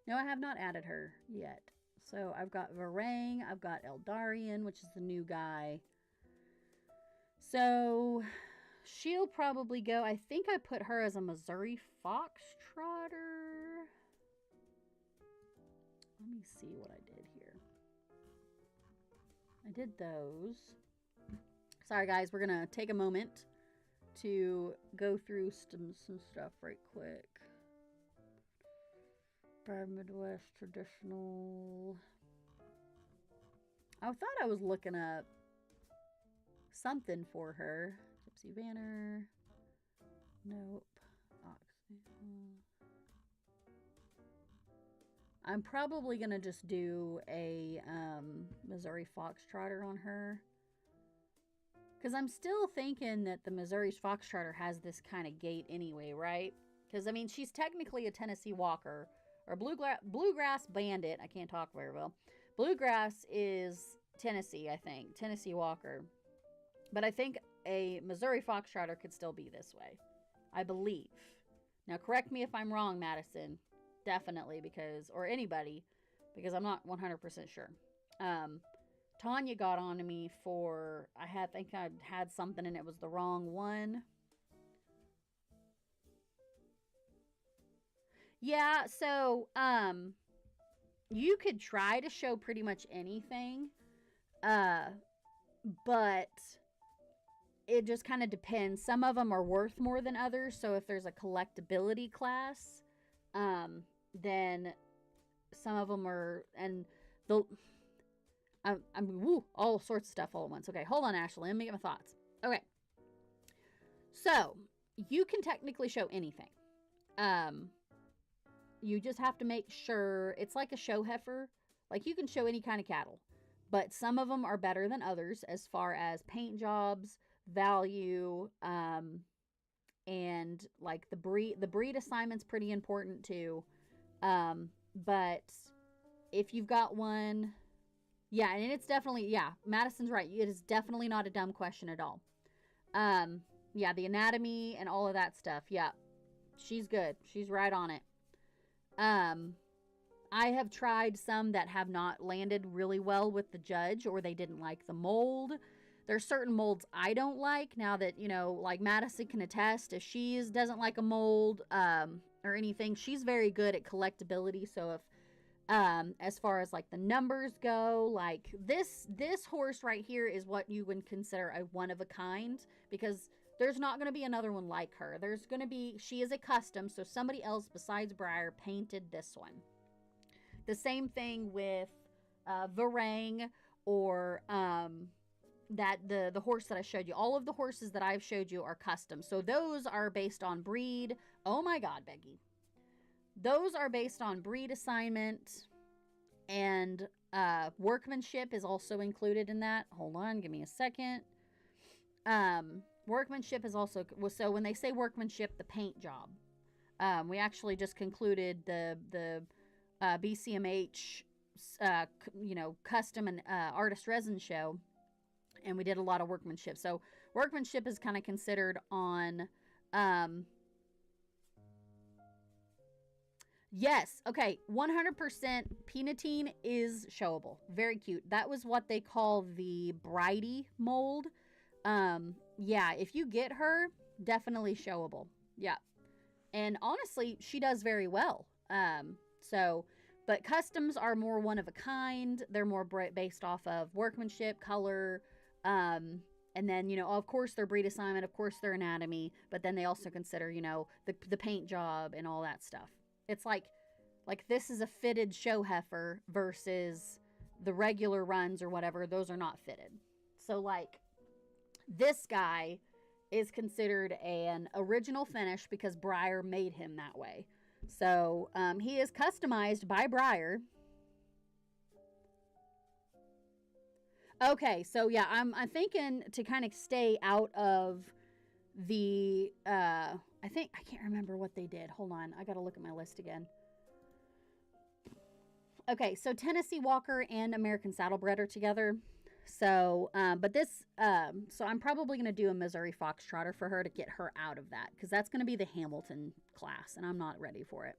No, I have not added her yet. So I've got Varang, I've got Eldarian, which is the new guy. So she'll probably go. I think I put her as a Missouri Foxtrotter. Let me see what I did here. I did those. Sorry, guys. We're going to take a moment to go through some stuff right quick. Midwest traditional. I thought I was looking up something for her. Gypsy Banner. Nope. I'm probably going to just do a Missouri Foxtrotter on her. Because I'm still thinking that the Missouri Foxtrotter has this kind of gait anyway, right? Because, I mean, she's technically a Tennessee Walker. Or Bluegrass Bandit. I can't talk very well. Bluegrass is Tennessee, I think. Tennessee Walker. But I think a Missouri Foxtrotter could still be this way. I believe. Now, correct me if I'm wrong, Madison. Definitely, because... Or anybody. Because I'm not 100% sure. Tanya got on to me for... I think I had something and it was the wrong one. Yeah, so, you could try to show pretty much anything, but it just kind of depends. Some of them are worth more than others. So if there's a collectability class, then some of them are, and the all sorts of stuff all at once. Okay, hold on, Ashley. Let me get my thoughts. Okay, so you can technically show anything. You just have to make sure it's like a show heifer. Like you can show any kind of cattle, but some of them are better than others as far as paint jobs, value, and like the breed assignment's pretty important too. But if you've got one, yeah, and it's definitely, yeah, Madison's right. It is definitely not a dumb question at all. Yeah, the anatomy and all of that stuff. Yeah, she's good. She's right on it. I have tried some that have not landed really well with the judge, or they didn't like the mold. There's certain molds I don't like. Now that, like Madison can attest, if she doesn't like a mold, or anything, she's very good at collectability. So if, as far as like the numbers go, like this horse right here is what you would consider a one of a kind, because there's not going to be another one like her. She is a custom, so somebody else besides Breyer painted this one. The same thing with Varang, or the horse that I showed you. All of the horses that I've showed you are custom. So those are based on breed. Oh my God, Becky. Those are based on breed assignment, and workmanship is also included in that. Hold on, give me a second. Workmanship is also, so when they say workmanship, the paint job. We actually just concluded the BCMH, custom and artist resin show, and we did a lot of workmanship. So workmanship is kind of considered on, yes, okay, 100% Peanutine is showable. Very cute. That was what they call the Bridie mold. Yeah, if you get her, definitely showable. Yeah. And honestly, she does very well. But customs are more one of a kind. They're more based off of workmanship, color, and then, of course, their breed assignment, of course, their anatomy, but then they also consider, the paint job and all that stuff. It's like this is a fitted show heifer versus the regular runs or whatever. Those are not fitted. So, like, this guy is considered an original finish because Breyer made him that way. So he is customized by Breyer. Okay, so yeah, I'm thinking to kind of stay out of the, I can't remember what they did. Hold on, I gotta look at my list again. Okay, so Tennessee Walker and American Saddlebred are together. So, but this, so I'm probably going to do a Missouri Foxtrotter for her to get her out of that, because that's going to be the Hamilton class, and I'm not ready for it.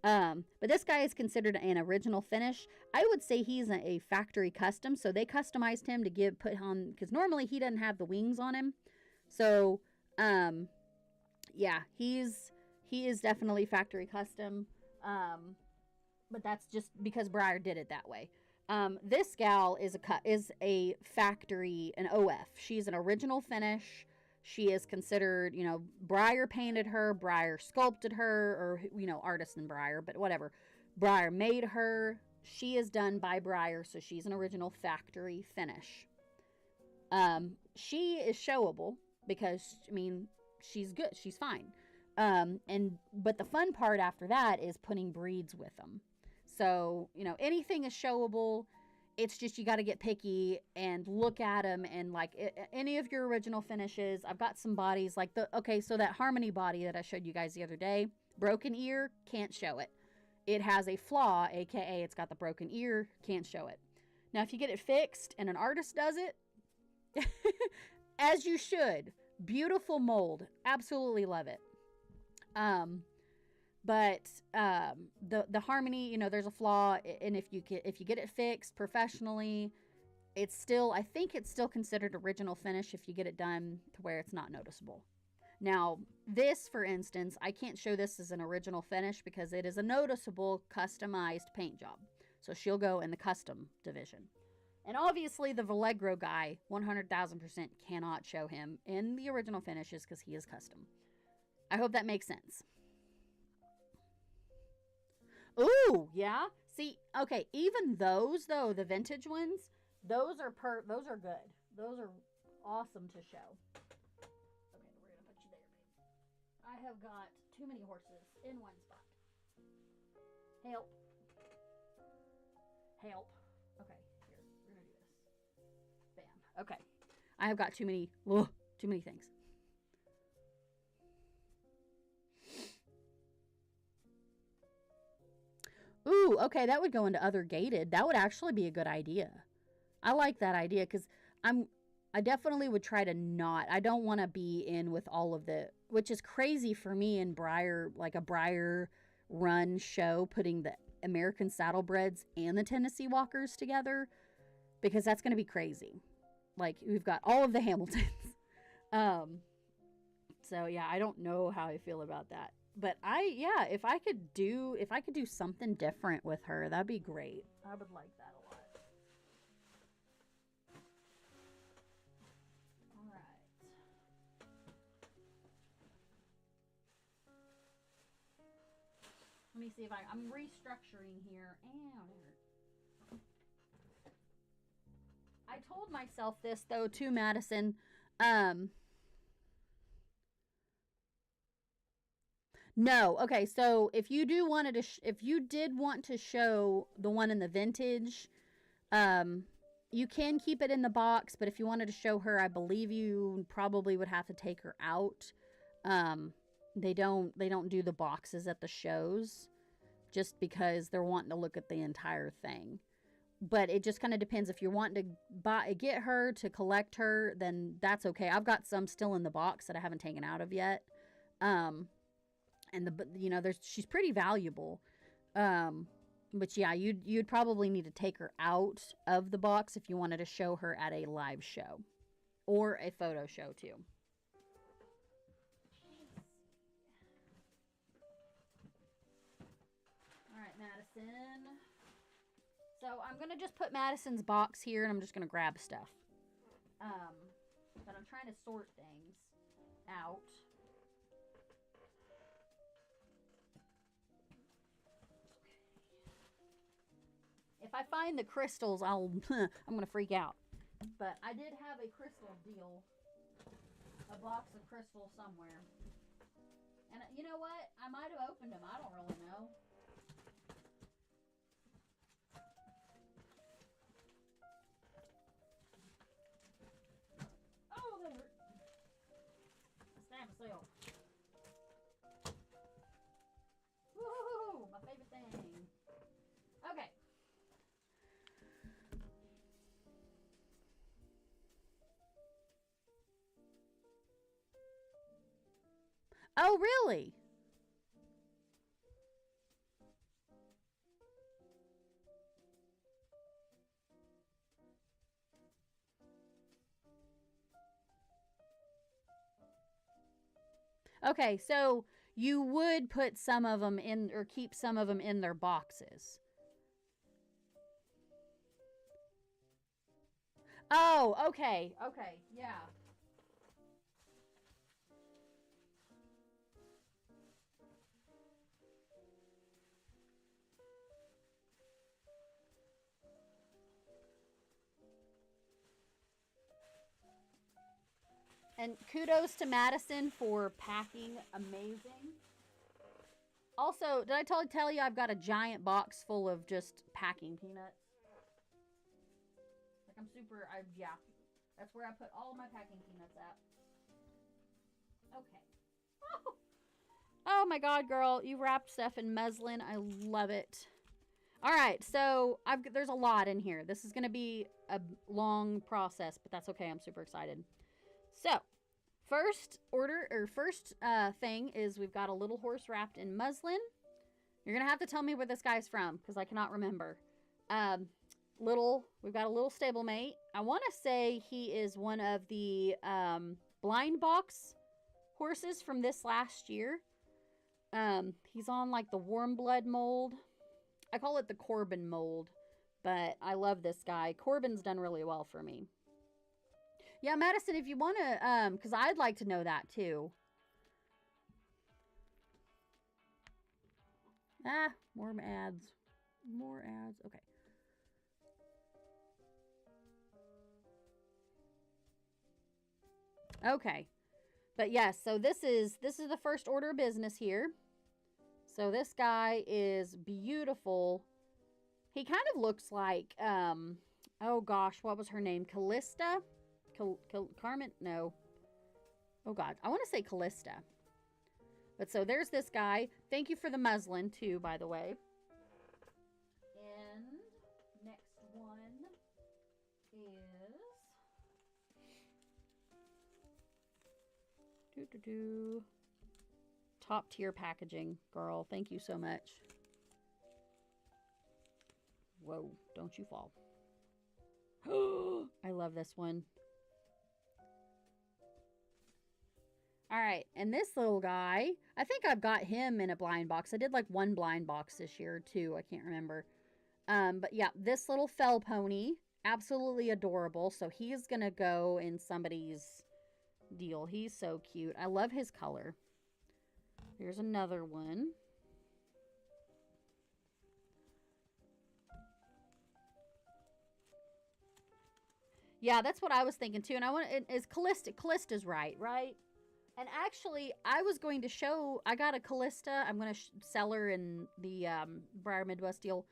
But this guy is considered an original finish. I would say he's a factory custom, so they customized him to put on, because normally he doesn't have the wings on him. So, yeah, he is definitely factory custom. But that's just because Breyer did it that way. This gal is a factory, an OF. She's an original finish. She is considered, Breyer painted her, Breyer sculpted her, or, artisan Breyer, but whatever. Breyer made her. She is done by Breyer, so she's an original factory finish. She is showable because, she's good. She's fine. But the fun part after that is putting breeds with them. So, anything is showable. It's just you got to get picky and look at them, and like any of your original finishes. I've got some bodies like so that Harmony body that I showed you guys the other day, broken ear, can't show it. It has a flaw, aka it's got the broken ear, can't show it. Now, if you get it fixed and an artist does it, as you should, beautiful mold, absolutely love it. But the Harmony, there's a flaw, and if you get it fixed professionally, I think it's still considered original finish if you get it done to where it's not noticeable. Now, this, for instance, I can't show this as an original finish because it is a noticeable customized paint job. So she'll go in the custom division. And obviously, the Vallegro guy, 100,000% cannot show him in the original finishes because he is custom. I hope that makes sense. Ooh, yeah. See, okay, even those though, the vintage ones, those are good. Those are awesome to show. Okay, we're gonna put you there, babe. I have got too many horses in one spot. Help. Help. Okay, here, we're gonna do this. Bam. Okay. I have got too many things. Ooh, okay, that would go into other gated. That would actually be a good idea. I like that idea because I definitely would try to not. I don't want to be in with all of the, which is crazy for me in Breyer, like a Breyer run show, putting the American Saddlebreds and the Tennessee Walkers together, because that's going to be crazy. Like, we've got all of the Hamiltons. So yeah, I don't know how I feel about that. But if I could do something different with her, that'd be great. I would like that a lot. All right. Let me see if I'm restructuring here. I told myself this though too, Madison. No. Okay, so if you did want to show the one in the vintage, you can keep it in the box, but if you wanted to show her, I believe you probably would have to take her out. They don't do the boxes at the shows just because they're wanting to look at the entire thing. But it just kind of depends. If you're wanting to get her to collect her, then that's okay. I've got some still in the box that I haven't taken out of yet. And she's pretty valuable. But yeah, you'd probably need to take her out of the box if you wanted to show her at a live show or a photo show too. All right, Madison. So I'm gonna just put Madison's box here, and I'm just gonna grab stuff. But I'm trying to sort things out. If I find the crystals, I'm gonna freak out. But I did have a crystal deal, a box of crystals somewhere. And you know what? I might have opened them. I don't really know. Oh, that hurt. I stabbed myself. Woohoo! My favorite thing. Okay. Oh, really? Okay, so you would put some of them in, or keep some of them in their boxes. Oh, okay. Okay, yeah. And kudos to Madison for packing amazing. Also, did I tell you I've got a giant box full of just packing peanuts? Like, yeah. That's where I put all of my packing peanuts at. Okay. Oh, oh my God, girl. You wrapped stuff in muslin. I love it. All right, so there's a lot in here. This is going to be a long process, but that's okay. I'm super excited. So, first thing is we've got a little horse wrapped in muslin. You're going to have to tell me where this guy's from because I cannot remember. We've got a little stablemate. I want to say he is one of the blind box horses from this last year. He's on like the warm blood mold. I call it the Corbin mold, But I love this guy. Corbin's done really well for me. Yeah, Madison, if you want to, because I'd like to know that too. Ah, more ads. More ads. Okay. Okay. But yes, so this is the first order of business here. So this guy is beautiful. He kind of looks like oh gosh, what was her name? Callista? Carmen? No. Oh god, I want to say Callista. But so there's this guy. Thank you for the muslin too, by the way. And next one is top tier packaging, girl. Thank you so much. Whoa, don't you fall. I love this one. All right, and this little guy, I think I've got him in a blind box. I did like one blind box this year too. I can't remember. But yeah, this little fell pony, absolutely adorable. So he's gonna go in somebody's deal. He's so cute. I love his color. Here's another one. Yeah, that's what I was thinking too. And I want is Callista. Callista's right? And actually, I was going to show. I got a Callista. I'm going to sell her in the Breyer Midwest deal.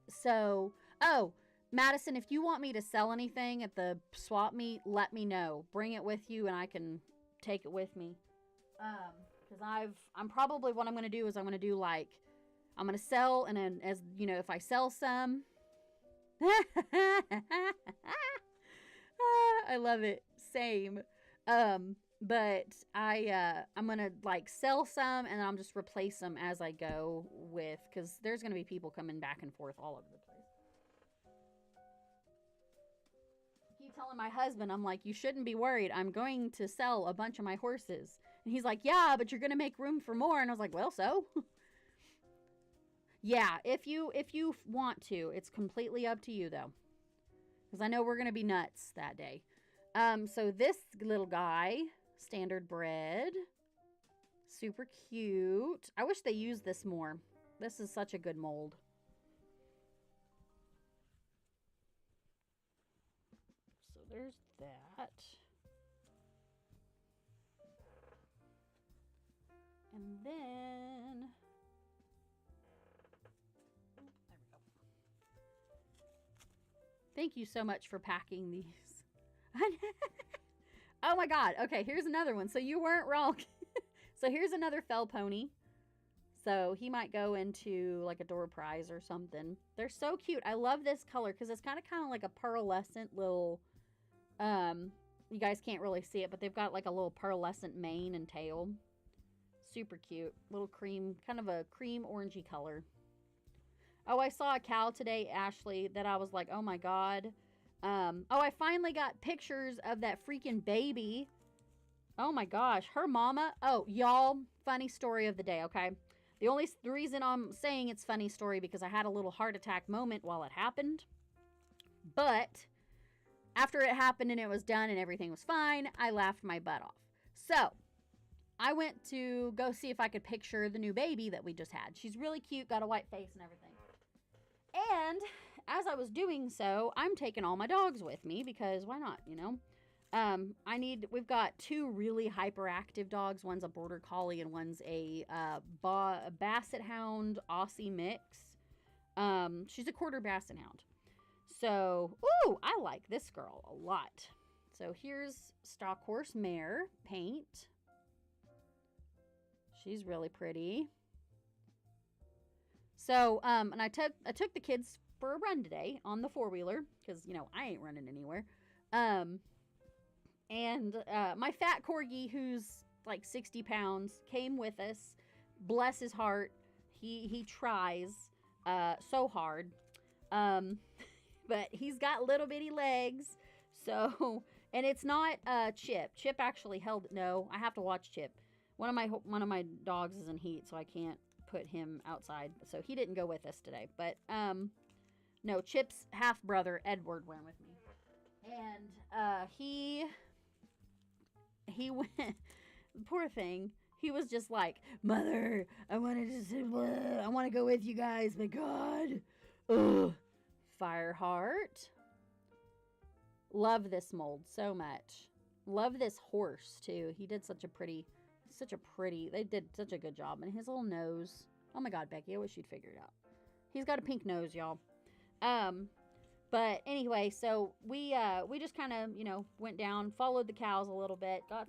So, oh, Madison, if you want me to sell anything at the swap meet, let me know. Bring it with you, and I can take it with me. Because I'm probably what I'm going to do is I'm going to do like I'm going to sell, and then as you know, if I sell some. I love it. Same. But I'm gonna like sell some and I'm just replace them as I go with, because there's gonna be people coming back and forth all over the place. I keep telling my husband, I'm like, you shouldn't be worried. I'm going to sell a bunch of my horses. And he's like, yeah, but you're gonna make room for more. And I was like, well, so yeah, if you want to, it's completely up to you though. Because I know we're gonna be nuts that day. So this little guy, standard bred, super cute. I wish they used this more. This is such a good mold. So there's that. And then, there we go. Thank you so much for packing these. Oh my god. Okay, here's another one. So you weren't wrong. So here's another fell pony. So he might go into like a door prize or something. They're so cute. I love this color because it's kind of like a pearlescent little, you guys can't really see it, but they've got like a little pearlescent mane and tail. Super cute. Little cream, kind of a cream orangey color. Oh, I saw a cow today, Ashley, that I was like, oh my god. Oh, I finally got pictures of that freaking baby. Oh my gosh, her mama. Oh, y'all, funny story of the day, okay? The reason I'm saying it's funny story because I had a little heart attack moment while it happened. But after it happened and it was done and everything was fine, I laughed my butt off. So, I went to go see if I could picture the new baby that we just had. She's really cute, got a white face and everything. And as I was doing so, I'm taking all my dogs with me because why not, you know? We've got two really hyperactive dogs. One's a border collie and one's a basset hound Aussie mix. She's a quarter basset hound. So, ooh, I like this girl a lot. So here's stock horse mare paint. She's really pretty. So, and I took the kids for a run today on the four-wheeler because, you know, I ain't running anywhere. And my fat corgi, who's like 60 pounds, came with us. Bless his heart. He tries so hard. But he's got little bitty legs. So, and it's not Chip. Chip actually held it. No, I have to watch Chip. One of my dogs is in heat, so I can't put him outside, so he didn't go with us today. But no, Chip's half brother Edward went with me, and he went. Poor thing. He was just like, Mother, I want to go with you guys, but God, ugh. Fireheart. Love this mold so much. Love this horse too. He did such a pretty. They did such a good job. And his little nose. Oh my God, Becky, I wish you'd figure it out. He's got a pink nose, y'all. But anyway, so we just kind of, went down, followed the cows a little bit, got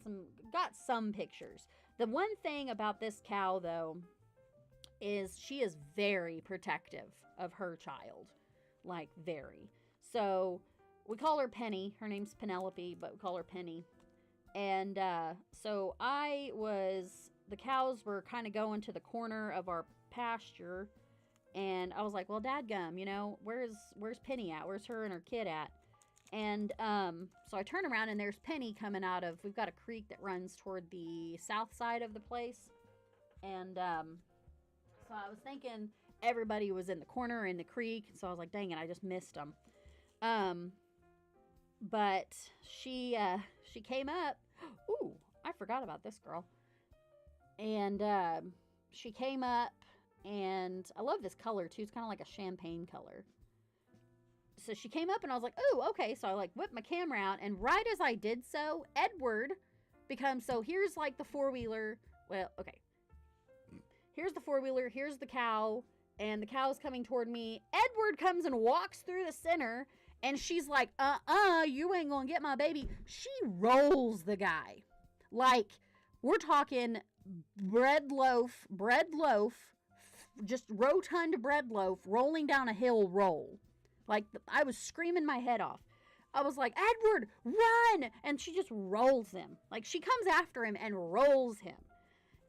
some pictures. The one thing about this cow though is she is very protective of her child. Like very. So we call her Penny. Her name's Penelope, but we call her Penny. And so the cows were kind of going to the corner of our pasture. And I was like, well, dadgum, where's Penny at? Where's her and her kid at? And so I turn around and there's Penny coming we've got a creek that runs toward the south side of the place. And so I was thinking everybody was in the corner in the creek. So I was like, dang it, I just missed them. But she came up. Ooh, I forgot about this girl. And she came up, and I love this color too. It's kind of like a champagne color. So she came up, and I was like, oh, okay. So I like whipped my camera out, and right as I did so, Edward so here's like the four-wheeler. Well, okay. Here's the four-wheeler, here's the cow, and the cow's coming toward me. Edward comes and walks through the center, and she's like, you ain't gonna get my baby. She rolls the guy. Like, we're talking bread loaf, just rotund bread loaf, rolling down a hill roll. Like, I was screaming my head off. I was like, Edward, run! And she just rolls him. Like, she comes after him and rolls him.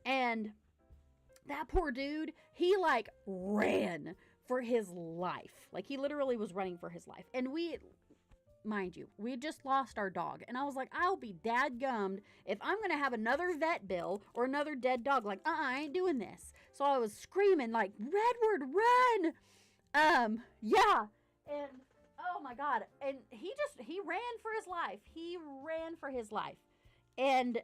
And that poor dude, he like ran for his life. Like, he literally was running for his life. And mind you, we just lost our dog. And I was like, I'll be dadgummed if I'm going to have another vet bill or another dead dog. Like, I ain't doing this. So I was screaming like, Redward, run! Yeah. And, oh my God. And he ran for his life. He ran for his life. And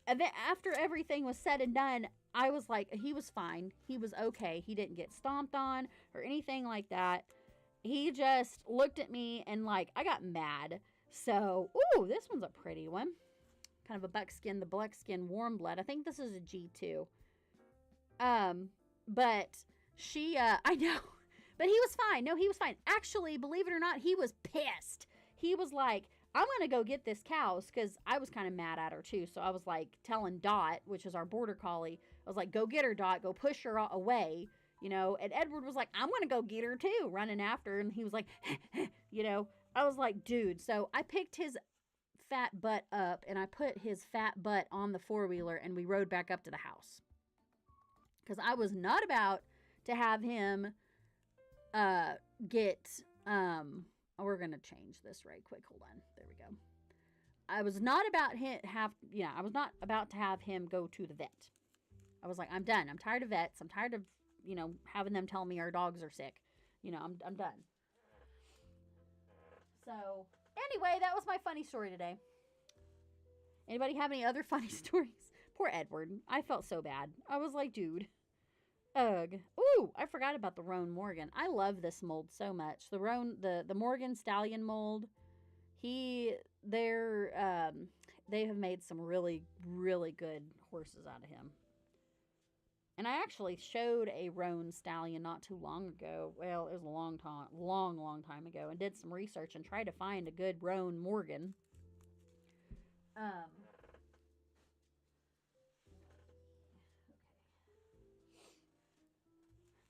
then after everything was said and done, I was like, he was fine. He was okay. He didn't get stomped on or anything like that. He just looked at me and like, I got mad. So, ooh, this one's a pretty one. Kind of a buckskin, the buckskin warm blood. I think this is a G2. But she, I know, but he was fine. No, he was fine. Actually, believe it or not, he was pissed. He was like, I'm going to go get this cows, because I was kind of mad at her too. So I was like telling Dot, which is our border collie, I was like, go get her, Dot, go push her away, and Edward was like, I'm going to go get her too, running after her. And he was like, I was like, dude. So I picked his fat butt up and I put his fat butt on the four-wheeler and we rode back up to the house. Because I was not about to have him we're going to change this right quick. Hold on. There we go. I was not about to have him go to the vet. I was like, I'm done. I'm tired of vets. I'm tired of, having them tell me our dogs are sick. I'm done. So, anyway, that was my funny story today. Anybody have any other funny stories? Poor Edward. I felt so bad. I was like, dude. Ugh. Ooh, I forgot about the Roan Morgan. I love this mold so much. The Morgan Stallion mold. They have made some really, really good horses out of him. And I actually showed a Roan Stallion not too long ago. Well, it was a long time ago, and did some research and tried to find a good Roan Morgan.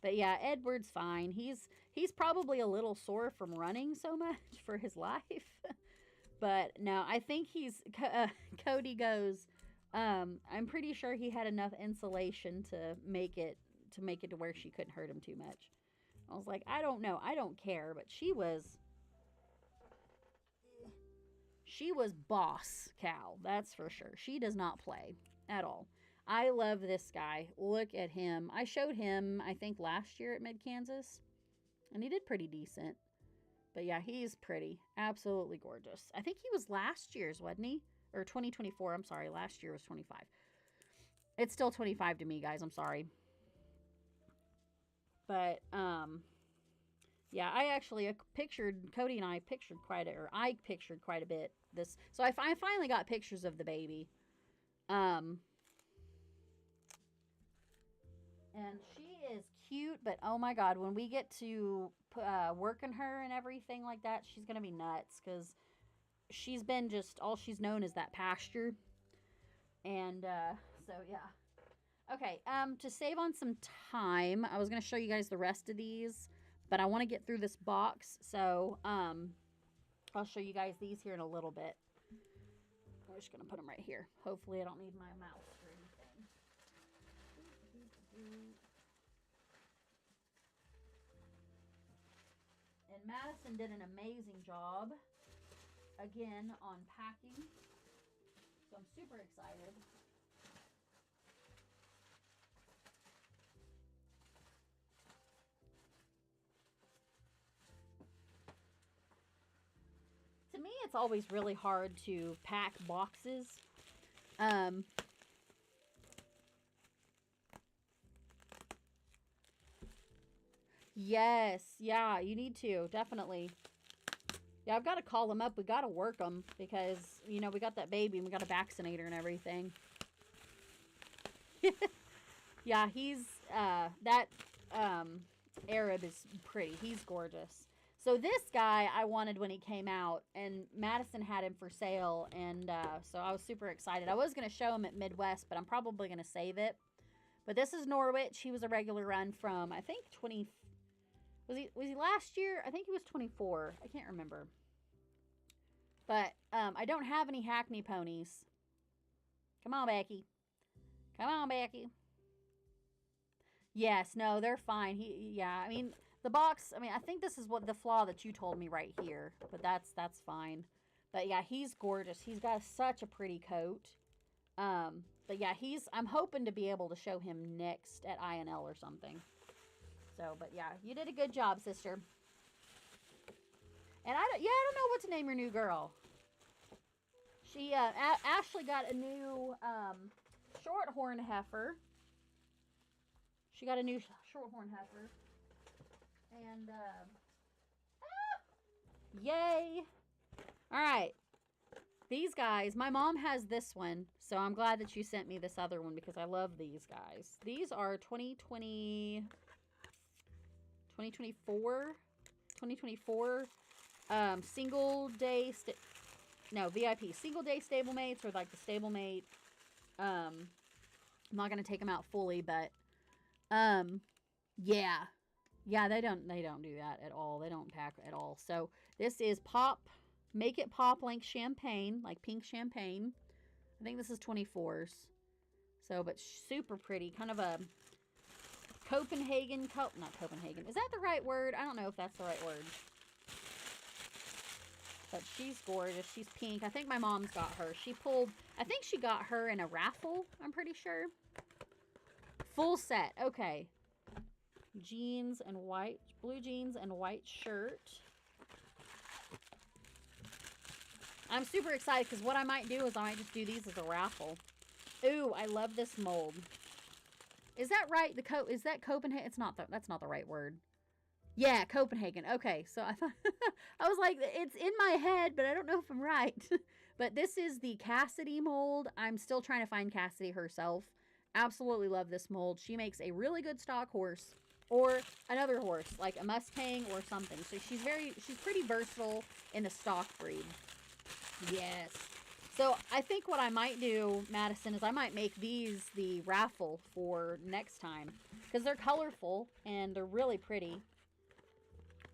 But yeah, Edward's fine. He's probably a little sore from running so much for his life. But no, I think Cody goes, I'm pretty sure he had enough insulation to make it to where she couldn't hurt him too much. I was like, I don't know. I don't care. But she was boss cow. That's for sure. She does not play at all. I love this guy. Look at him. I showed him, I think, last year at Mid-Kansas, and he did pretty decent. But yeah, he's pretty. Absolutely gorgeous. I think he was last year's, wasn't he? Or 2024. I'm sorry. Last year was 25. It's still 25 to me, guys. I'm sorry. But, yeah, I actually pictured, Cody and I pictured quite a, or I pictured quite a bit this. So I finally got pictures of the baby. And she is cute, but oh my God, when we get to working her and everything like that, she's going to be nuts because she's been just, all she's known is that pasture. And so, yeah. Okay, to save on some time, I was going to show you guys the rest of these, but I want to get through this box, so I'll show you guys these here in a little bit. I'm just going to put them right here. Hopefully I don't need my mouse or anything. And Madison did an amazing job, again, on packing, so I'm super excited. To me, it's always really hard to pack boxes. Yes, yeah, you need to, definitely. Yeah, I've got to call them up. We got to work them because, you know, we got that baby and we got to vaccinate her and everything. Yeah, he's, that Arab is pretty. He's gorgeous. So this guy I wanted when he came out, and Madison had him for sale, and so I was super excited. I was going to show him at Midwest, but I'm probably going to save it. But this is Norwich. He was a regular run from, I think, 20... Was he last year? I think he was 24. I can't remember. But I don't have any Hackney ponies. Come on, Becky. Come on, Becky. Yes, no, they're fine. Yeah, I mean, the box, I mean, I think this is what the flaw that you told me right here, but that's fine. But yeah, he's gorgeous. He's got such a pretty coat. But yeah, I'm hoping to be able to show him next at INL or something. So, but yeah, you did a good job, sister. And I don't know what to name your new girl. She, Ashley got a new, shorthorn heifer. She got a new shorthorn heifer. And, yay! Alright. These guys, my mom has this one, so I'm glad that you sent me this other one because I love these guys. These are 2024 single day, VIP. Single day stablemates, or like the stablemate. I'm not going to take them out fully, but, yeah. Yeah, they don't do that at all. They don't pack at all. So this is Make It Pop like champagne, like pink champagne. I think this is 24s. So, but super pretty. Kind of a not Copenhagen. Is that the right word? I don't know if that's the right word. But she's gorgeous. She's pink. I think my mom's got her. I think she got her in a raffle, I'm pretty sure. Full set. Okay. Blue jeans and white shirt. I'm super excited because what I might do is I might just do these as a raffle. Ooh, I love this mold. Is that right? Is that Copenhagen? That's not the right word. Yeah, Copenhagen. Okay, so I thought I was like, it's in my head, but I don't know if I'm right. But this is the Cassidy mold. I'm still trying to find Cassidy herself. Absolutely love this mold. She makes a really good stock horse or another horse, like a Mustang or something. So she's pretty versatile in the stock breed. Yes. So I think what I might do, Madison, is I might make these the raffle for next time because they're colorful and they're really pretty.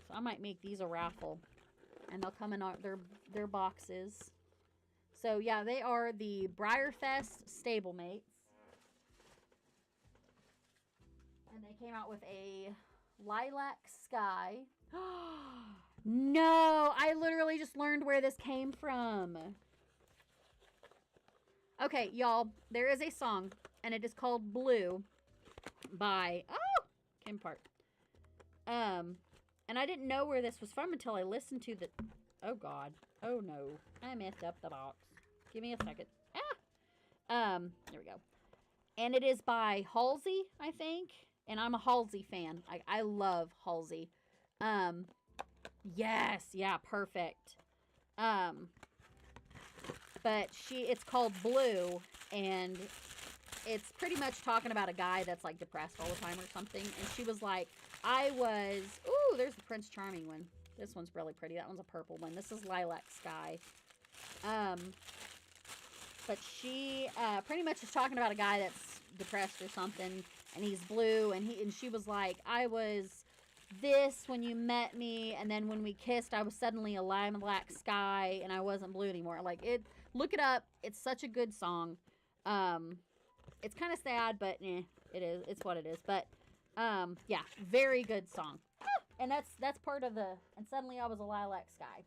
So I might make these a raffle, and they'll come in their boxes. So yeah, they are the Breyer Fest stablemates, and they came out with a lilac sky. No, I literally just learned where this came from. Okay, y'all, there is a song. and it is called Blue by came apart. And I didn't know where this was from until I listened to the. Oh God! Oh no! I messed up the box. Give me a second. There we go. And it is by Halsey, I think. And I'm a Halsey fan. I love Halsey. Yes, yeah, perfect. But it's called Blue, and it's pretty much talking about a guy that's like depressed all the time or something. And she was like, ooh, there's the Prince Charming one. This one's really pretty. That one's a purple one. This is Lilac Sky. But she pretty much is talking about a guy that's depressed or something, and he's blue, and she was like, I was this when you met me, and then when we kissed, I was suddenly a lilac sky, and I wasn't blue anymore. Like, look it up. It's such a good song. It's kind of sad, but it is. It's what it is. But yeah, very good song. And that's part of the. And suddenly I was a lilac sky.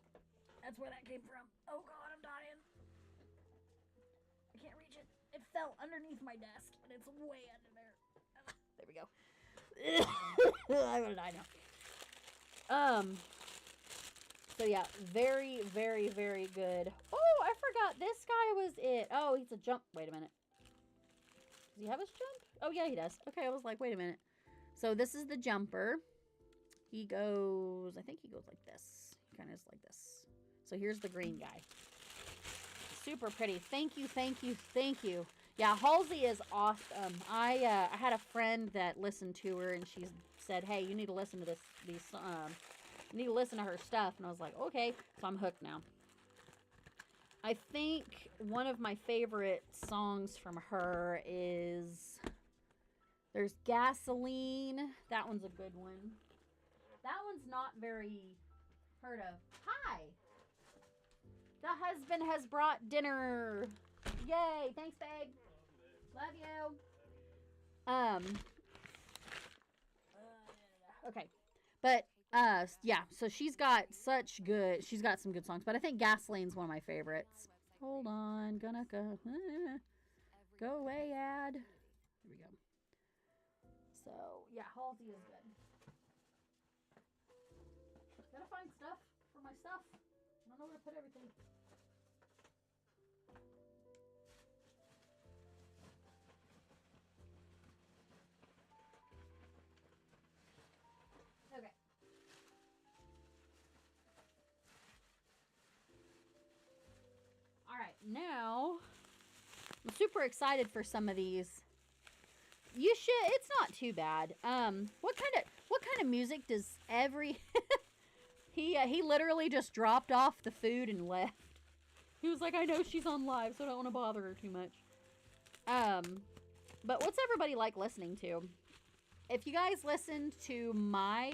That's where that came from. Oh God, I'm dying. I can't reach it. It fell underneath my desk, and it's way under there. There we go. I'm gonna die now. So yeah, very, very, very good. Oh, I forgot this guy was it. Oh, he's a jump. Wait a minute. Does he have his jump? Oh yeah, he does. Okay, I was like, wait a minute. So this is the jumper. He goes, I think he goes like this. He kind of is like this. So here's the green guy. Super pretty. Thank you, thank you, thank you. Yeah, Halsey is awesome. I had a friend that listened to her, and she said, "Hey, you need to listen to you need to listen to her stuff." And I was like, "Okay." So I'm hooked now. I think one of my favorite songs from her is there's Gasoline. That one's a good one. That one's not very heard of. Hi. The husband has brought dinner. Yay. Thanks, babe. Love you. Okay. But yeah, so she's got some good songs, but I think Gasoline's one of my favorites. Hold on, gonna go away ad. Here we go. So yeah, Halsey is good. Gotta find stuff for my stuff. I don't know where to put everything. Okay. All right, now I'm super excited for some of these. You should. It's not too bad. What kind of music does every? He literally just dropped off the food and left. He was like, I know she's on live, so I don't want to bother her too much. But what's everybody like listening to? If you guys listen to my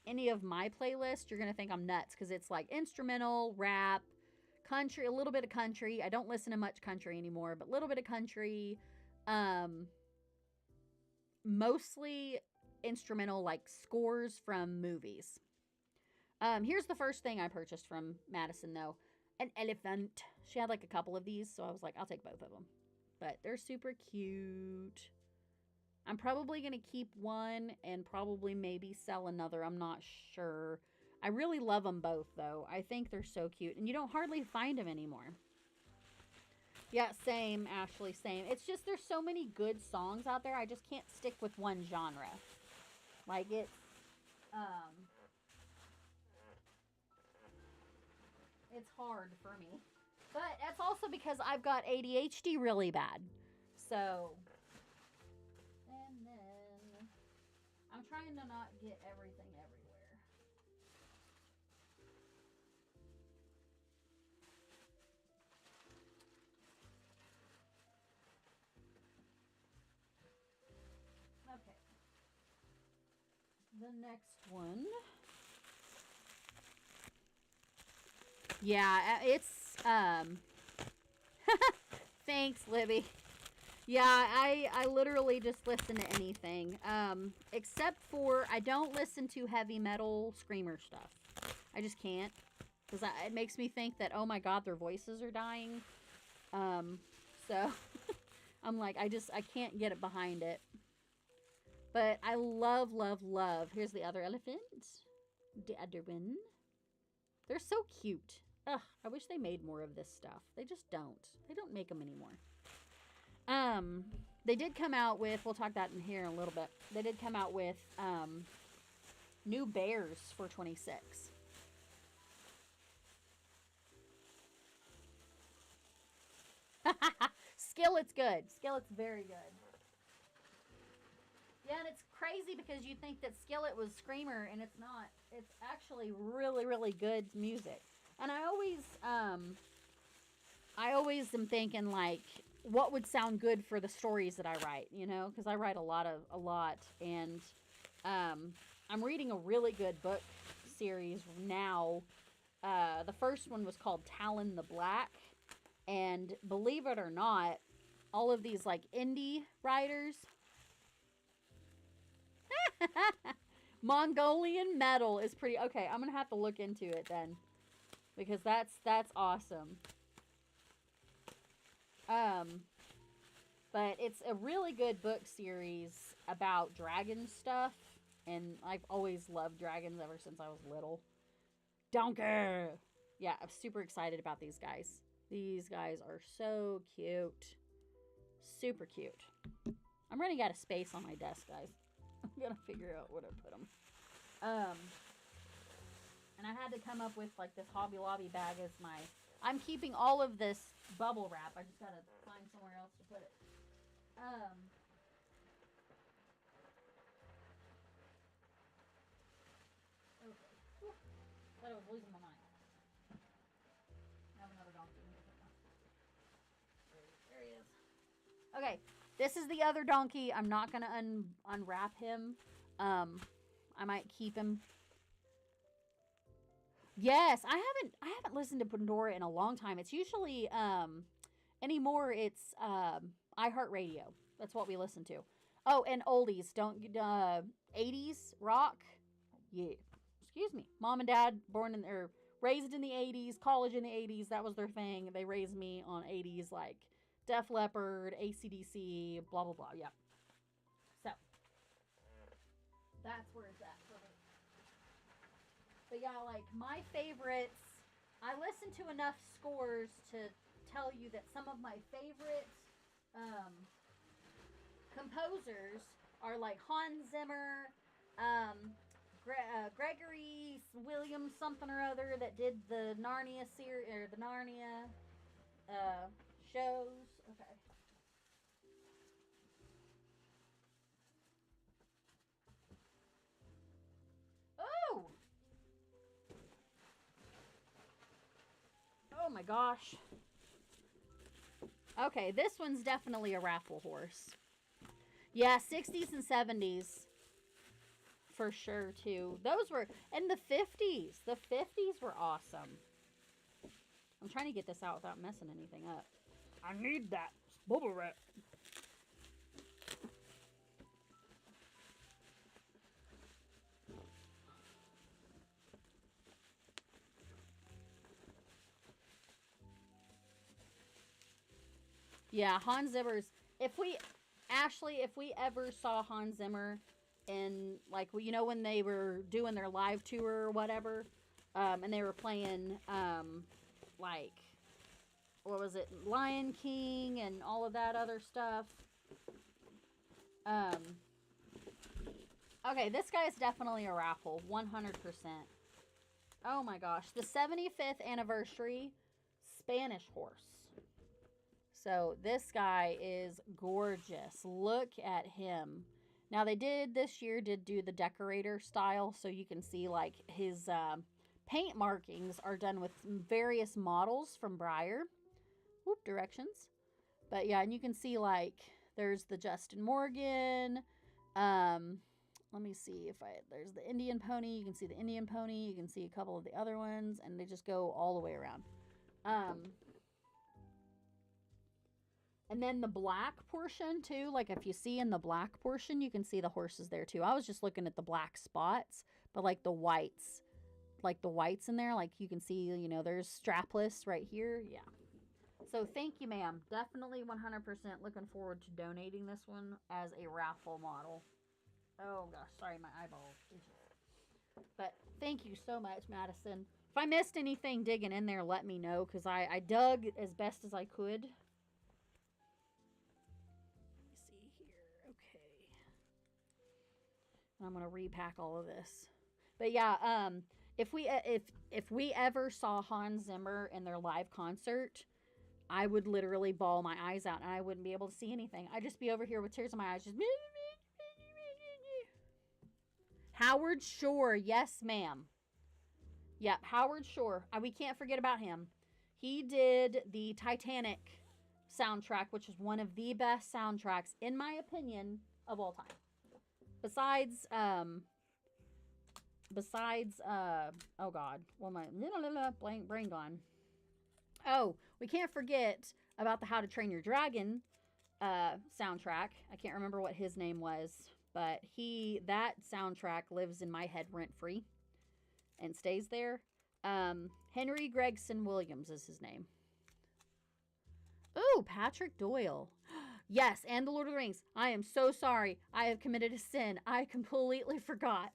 any of my playlists, you're gonna think I'm nuts because it's like instrumental, rap, country, a little bit of country. I don't listen to much country anymore, but a little bit of country. Mostly instrumental, like scores from movies. Here's the first thing I purchased from Madison, though. An elephant. She had like a couple of these, so I was like, I'll take both of them. But they're super cute. I'm probably going to keep one and probably maybe sell another. I'm not sure. I really love them both, though. I think they're so cute. And you don't hardly find them anymore. Yeah, same, Ashley, same. It's just there's so many good songs out there. I just can't stick with one genre. Like it's hard for me. But that's also because I've got ADHD really bad. So, and then I'm trying to not get everything everywhere. Okay. The next one. Yeah, it's thanks, Libby. Yeah, I literally just listen to anything. Except for I don't listen to heavy metal screamer stuff. I just can't. Because it makes me think that, oh my god, their voices are dying. So I'm like, I can't get it behind it. But I love, love, love. Here's the other elephant. The other one. They're so cute. Ugh, I wish they made more of this stuff. They just don't. They don't make them anymore. They did come out with, we'll talk that in here in a little bit. They did come out with new bears for 26. Skillet's good. Skillet's very good. Yeah, and it's crazy because you think that Skillet was Screamer, and it's not. It's actually really, really good music. And I always am thinking like, what would sound good for the stories that I write, you know? Because I write a lot, and I'm reading a really good book series now. The first one was called Talon the Black, and believe it or not, all of these like indie writers. Mongolian metal is pretty okay. I'm gonna have to look into it then, because that's awesome. But it's a really good book series about dragon stuff, and I've always loved dragons ever since I was little. Donkey. Yeah, I'm super excited about these guys. These guys are so cute, super cute. I'm running out of space on my desk, guys. I'm gonna figure out where to put them. And I had to come up with like this Hobby Lobby bag as my. I'm keeping all of this bubble wrap. I just gotta find somewhere else to put it. Okay. Whew. Thought I was losing my mind. I have another donkey. There he is. Okay, this is the other donkey. I'm not gonna unwrap him. I might keep him. Yes, I haven't listened to Pandora in a long time. It's usually anymore it's iHeartRadio. That's what we listen to. Oh, and oldies. Don't 80s rock. Yeah. Excuse me. Mom and dad born in or raised in the 80s, college in the 80s. That was their thing. They raised me on 80s like Def Leppard, AC/DC, blah blah blah. Yep. So that's where it's at for me. But yeah, like my favorites, I listen to enough scores to tell you that some of my favorite composers are like Hans Zimmer, Gregory Williams something or other that did the Narnia series or the Narnia shows. Okay. Oh! Oh my gosh. Okay, this one's definitely a raffle horse. Yeah, 60s and 70s. For sure, too. Those were... And the 50s. The 50s were awesome. I'm trying to get this out without messing anything up. I need that bubble wrap. Yeah, Hans Zimmer's. If we ever saw Hans Zimmer in like you know when they were doing their live tour or whatever, and they were playing like what was it, Lion King and all of that other stuff. Okay, this guy is definitely a raffle, 100%. Oh my gosh, the 75th anniversary Spanish horse. So this guy is gorgeous. Look at him. Now they did this year do the decorator style, so you can see like his paint markings are done with various models from Breyer. Whoop, directions. But yeah, and you can see like there's the Justin Morgan. Let me see if there's the Indian pony. You can see the Indian pony. You can see a couple of the other ones, and they just go all the way around. And then the black portion too, like if you see in the black portion, you can see the horses there too. I was just looking at the black spots, but like the whites in there, like you can see, you know, there's strapless right here. Yeah. So thank you, ma'am. Definitely 100% looking forward to donating this one as a raffle model. Oh gosh, sorry, my eyeball. But thank you so much, Madison. If I missed anything digging in there, let me know, because I dug as best as I could. Let me see here. Okay. I'm gonna repack all of this. But yeah, if we ever saw Hans Zimmer in their live concert, I would literally bawl my eyes out and I wouldn't be able to see anything. I'd just be over here with tears in my eyes, just Howard Shore, yes, ma'am. Yep, Howard Shore. We can't forget about him. He did the Titanic soundtrack, which is one of the best soundtracks, in my opinion, of all time. Besides, oh God, well, my blank brain gone. Oh, we can't forget about the How to Train Your Dragon soundtrack. I can't remember what his name was, but that soundtrack lives in my head rent free and stays there. Henry Gregson Williams is his name. Ooh, Patrick Doyle. Yes, and The Lord of the Rings. I am so sorry. I have committed a sin. I completely forgot.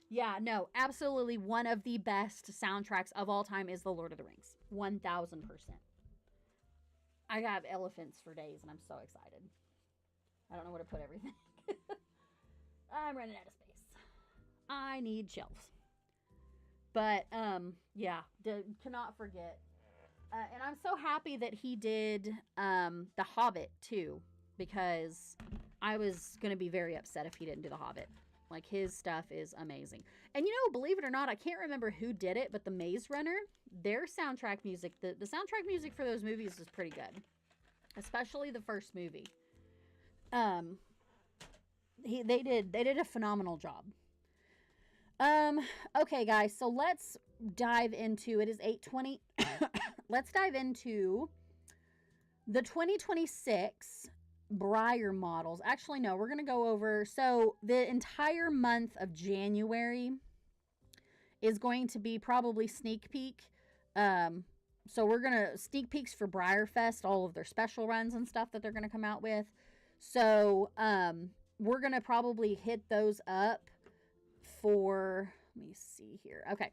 Yeah, no, absolutely one of the best soundtracks of all time is The Lord of the Rings. 1000%. I have elephants for days and I'm so excited. I don't know where to put everything. I'm running out of space. I need shelves. But yeah, cannot forget. And I'm so happy that he did The Hobbit too, because I was going to be very upset if he didn't do The Hobbit. Like, his stuff is amazing. And, you know, believe it or not, I can't remember who did it, but the Maze Runner, their soundtrack music, the soundtrack music for those movies is pretty good. Especially the first movie. They did a phenomenal job. Okay, guys, so let's dive into, it is 8:20. Let's dive into the 2026 Breyer models. Actually, no, we're going to go over. So the entire month of January is going to be probably sneak peek. So we're going to sneak peeks for Breyer Fest, all of their special runs and stuff that they're going to come out with. So we're going to probably hit those up for, let me see here. Okay.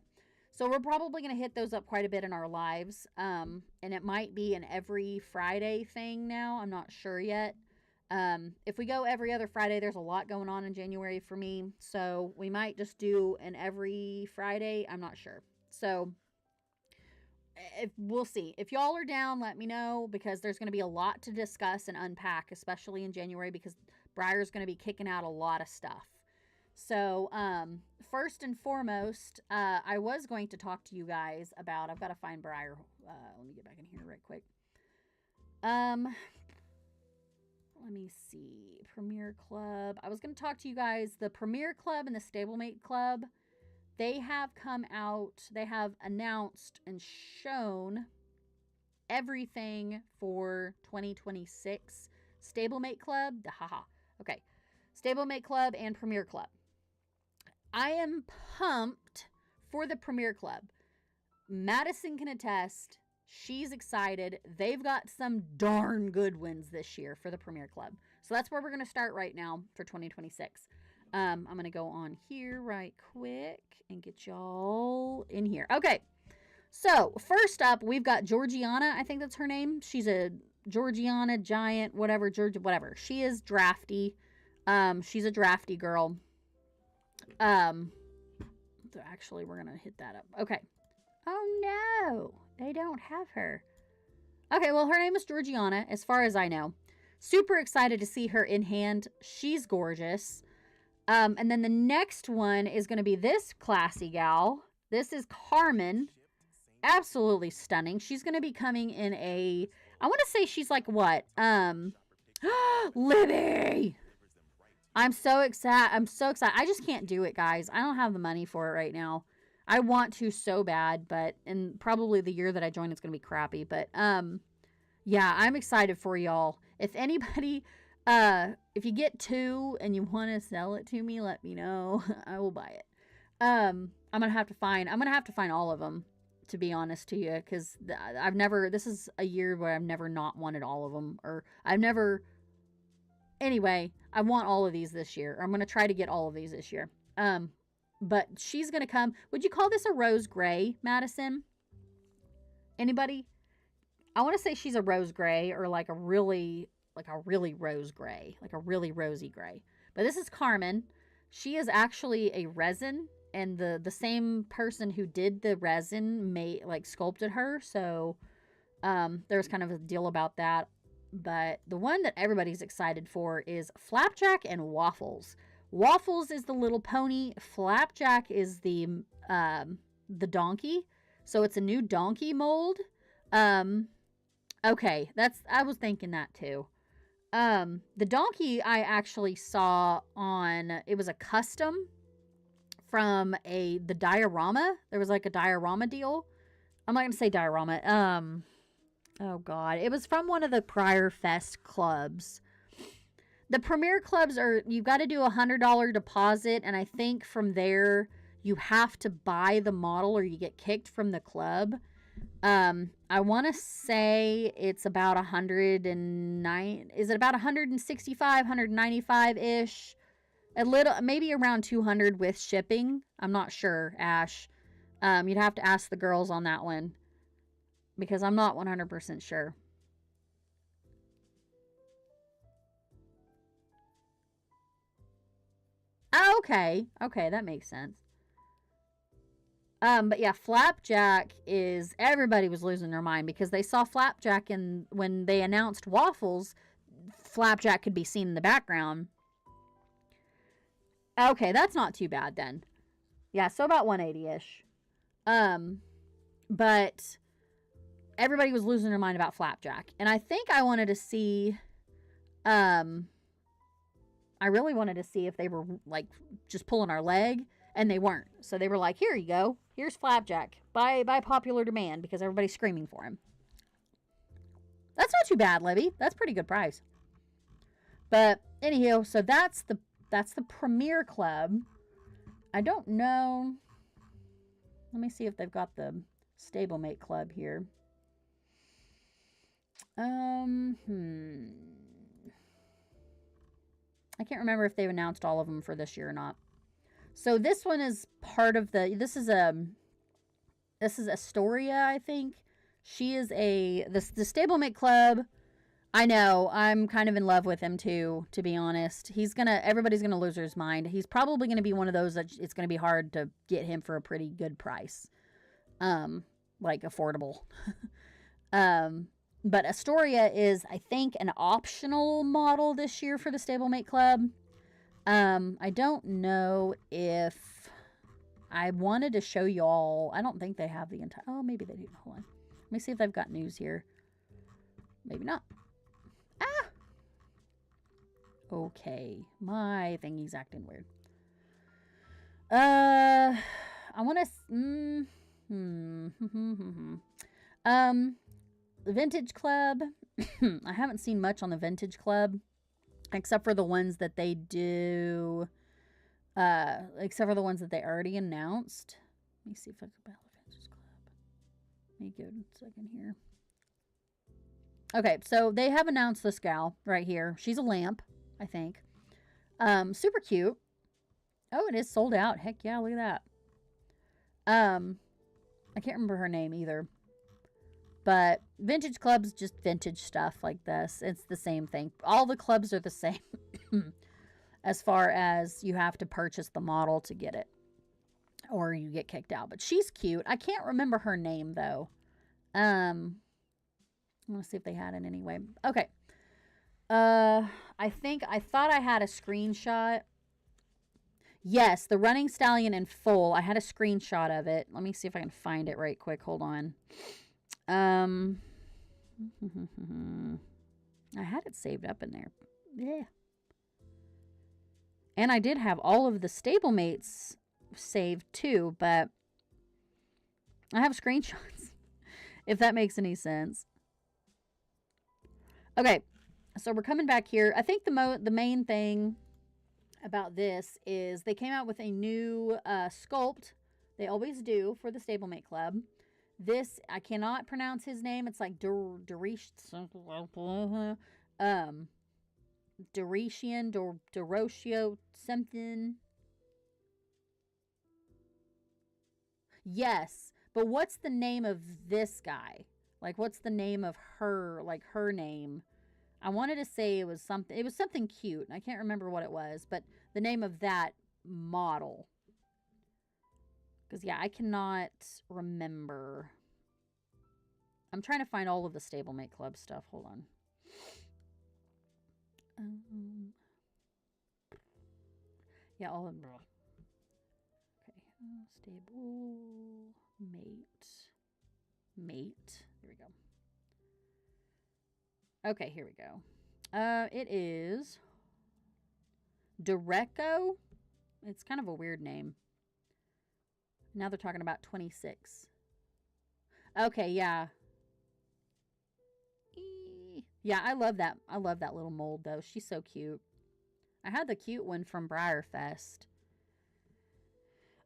So we're probably going to hit those up quite a bit in our lives. And it might be an every Friday thing now. I'm not sure yet. If we go every other Friday, there's a lot going on in January for me. So we might just do an every Friday. I'm not sure. So we'll see. If y'all are down, let me know, because there's going to be a lot to discuss and unpack, especially in January, because Breyer's going to be kicking out a lot of stuff. So, first and foremost, I was going to talk to you guys about, I've got to find Breyer. Let me get back in here right quick. Let me see. Premier Club. I was going to talk to you guys. The Premier Club and the Stablemate Club, they have come out, they have announced and shown everything for 2026. Stablemate Club, okay. Stablemate Club and Premier Club. I am pumped for the Premier Club. Madison can attest. She's excited. They've got some darn good ones this year for the Premier Club. So that's where we're going to start right now for 2026. I'm going to go on here right quick and get y'all in here. Okay. So first up, we've got Georgiana. I think that's her name. She's a Georgiana Giant, whatever. She is drafty. She's a drafty girl. So actually, we're going to hit that up. Okay. Oh, no. They don't have her. Okay, well, her name is Georgiana, as far as I know. Super excited to see her in hand. She's gorgeous. And then the next one is going to be this classy gal. This is Carmen. Absolutely stunning. She's going to be coming in a, I want to say she's like what? Libby! I'm so excited. I just can't do it, guys. I don't have the money for it right now. I want to so bad, but and probably the year that I join it's going to be crappy, but yeah, I'm excited for y'all. If anybody if you get 2 and you want to sell it to me, let me know. I will buy it. I'm going to have to find all of them to be honest to you, because this is a year where I've never not wanted all of them, or I've never, anyway, I want all of these this year. I'm going to try to get all of these this year. But she's going to come. Would you call this a rose gray, Madison? Anybody? I want to say she's a rose gray, or like a really rose gray, like a really rosy gray. But this is Carmen. She is actually a resin, and the same person who did the resin sculpted her. So there's kind of a deal about that. But the one that everybody's excited for is Flapjack and Waffles. Waffles is the little pony. Flapjack is the donkey. So it's a new donkey mold. Okay, I was thinking that too. The donkey I actually saw it was a custom from the diorama. There was like a diorama deal. I'm not going to say diorama. Oh God. It was from one of the Prior Fest clubs. The premier clubs you've got to do $100 deposit. And I think from there you have to buy the model or you get kicked from the club. I want to say it's about 109. Is it about 165, 195-ish? A little, maybe around 200 with shipping. I'm not sure, Ash. You'd have to ask the girls on that one because I'm not 100% sure. Oh, okay. Okay, that makes sense. But yeah, Flapjack everybody was losing their mind because they saw Flapjack, and when they announced Waffles, Flapjack could be seen in the background. Okay, that's not too bad then. Yeah, so about 180-ish. But everybody was losing their mind about Flapjack. And I think I wanted to see, I really wanted to see if they were like just pulling our leg, and they weren't. So they were like, here you go. Here's Flapjack by popular demand because everybody's screaming for him. That's not too bad, Libby. That's pretty good price. But anyhow, so that's the Premier Club. I don't know. Let me see if they've got the Stablemate Club here. I can't remember if they've announced all of them for this year or not. So this one is part of this is Astoria, I think. She is the Stablemate Club. I know, I'm kind of in love with him too, to be honest. Everybody's gonna lose his mind. He's probably gonna be one of those that it's gonna be hard to get him for a pretty good price. Like affordable. But Astoria is, I think, an optional model this year for the Stablemate Club. I don't know if I wanted to show y'all. I don't think they have the entire. Oh, maybe they do. Hold on. Let me see if they've got news here. Maybe not. Ah! Okay. My thingy's acting weird. I want to. The Vintage Club. I haven't seen much on the Vintage Club. Except for the ones that they do. Except for the ones that they already announced. Let me see if I can battle the Vintage Club. Let me give it a second here. Okay, so they have announced this gal right here. She's a lamp, I think. Super cute. Oh, it is sold out. Heck yeah, look at that. I can't remember her name either. But Vintage Club's just vintage stuff like this. It's the same thing. All the clubs are the same. As far as you have to purchase the model to get it. Or you get kicked out. But she's cute. I can't remember her name, though. I want to see if they had it anyway. Okay. I thought I had a screenshot. Yes, the Running Stallion in full. I had a screenshot of it. Let me see if I can find it right quick. Hold on. I had it saved up in there. Yeah. And I did have all of the stablemates saved too, but I have screenshots, if that makes any sense. Okay, so we're coming back here. I think the main thing about this is they came out with a new sculpt. They always do for the Stablemate Club. This, I cannot pronounce his name. It's like um, Dorotio something. Yes, but what's the name of this guy? Like, what's the name of her? Like her name? I wanted to say it was something. It was something cute. I can't remember what it was, but the name of that model. Because yeah, I cannot remember. I'm trying to find all of the Stablemate Club stuff. Hold on. Yeah, all of them. Okay, stable mate. Here we go. Okay, here we go. It is Dureco. It's kind of a weird name. Now they're talking about 26. Okay, yeah. Yeah, I love that. I love that little mold though. She's so cute. I had the cute one from Breyer Fest.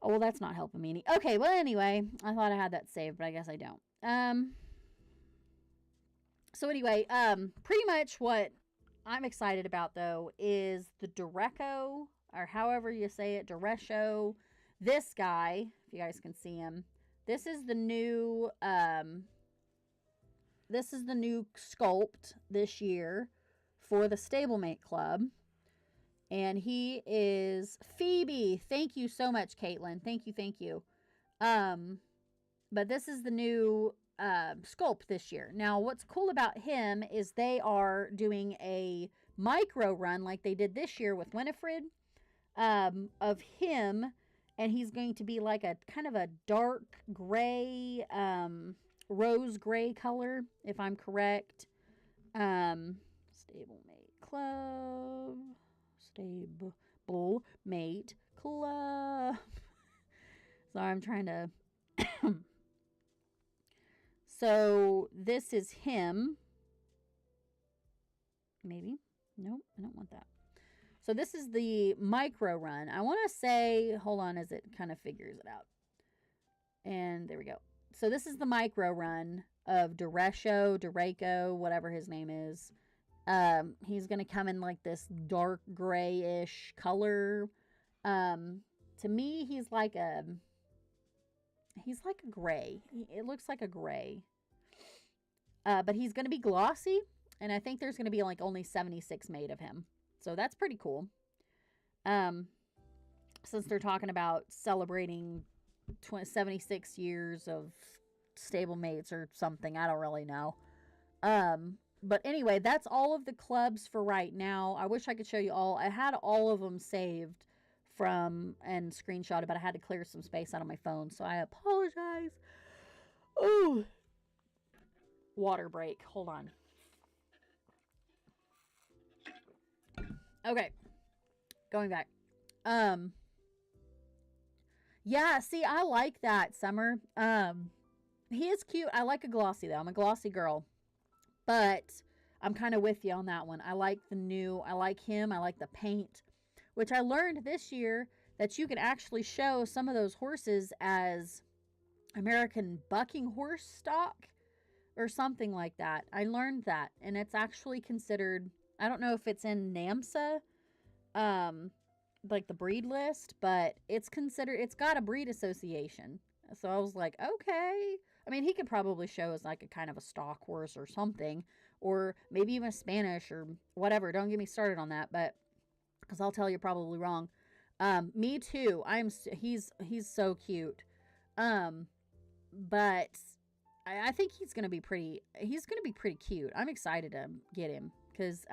Oh, well, that's not helping me any. Okay, well, anyway, I thought I had that saved, but I guess I don't. So anyway, pretty much what I'm excited about though is the Dureco, or however you say it, Durecho. This guy, if you guys can see him, this is the new sculpt this year for the Stablemate Club. And he is Phoebe. Thank you so much, Caitlin. Thank you. But this is the new sculpt this year. Now, what's cool about him is they are doing a micro run like they did this year with Winifred of him, and he's going to be like a kind of a dark gray, rose gray color, if I'm correct. Stablemate Club. Stablemate Club. Sorry, I'm trying to. So this is him. Maybe. Nope, I don't want that. So this is the micro run. I want to say, hold on as it kind of figures it out. And there we go. So this is the micro run of Dureco, whatever his name is. He's going to come in like this dark grayish color. To me, he's like a gray. It looks like a gray. But he's going to be glossy, and I think there's going to be like only 76 made of him. So that's pretty cool. Since they're talking about celebrating 76 years of stablemates or something, I don't really know. But anyway, that's all of the clubs for right now. I wish I could show you all. I had all of them saved from and screenshotted, but I had to clear some space out of my phone, so I apologize. Oh, water break. Hold on. Okay, going back. Yeah, see, I like that, Summer. He is cute. I like a glossy, though. I'm a glossy girl. But I'm kind of with you on that one. I like him. I like the paint, which I learned this year that you can actually show some of those horses as American bucking horse stock or something like that. I learned that, and it's actually considered, I don't know if it's in NAMSA, like the breed list, but it's got a breed association. So I was like, okay. I mean, he could probably show as like a kind of a stock horse or something, or maybe even a Spanish or whatever. Don't get me started on that, but because I'll tell you probably wrong. Me too. He's so cute. But I think he's gonna be pretty cute. I'm excited to get him because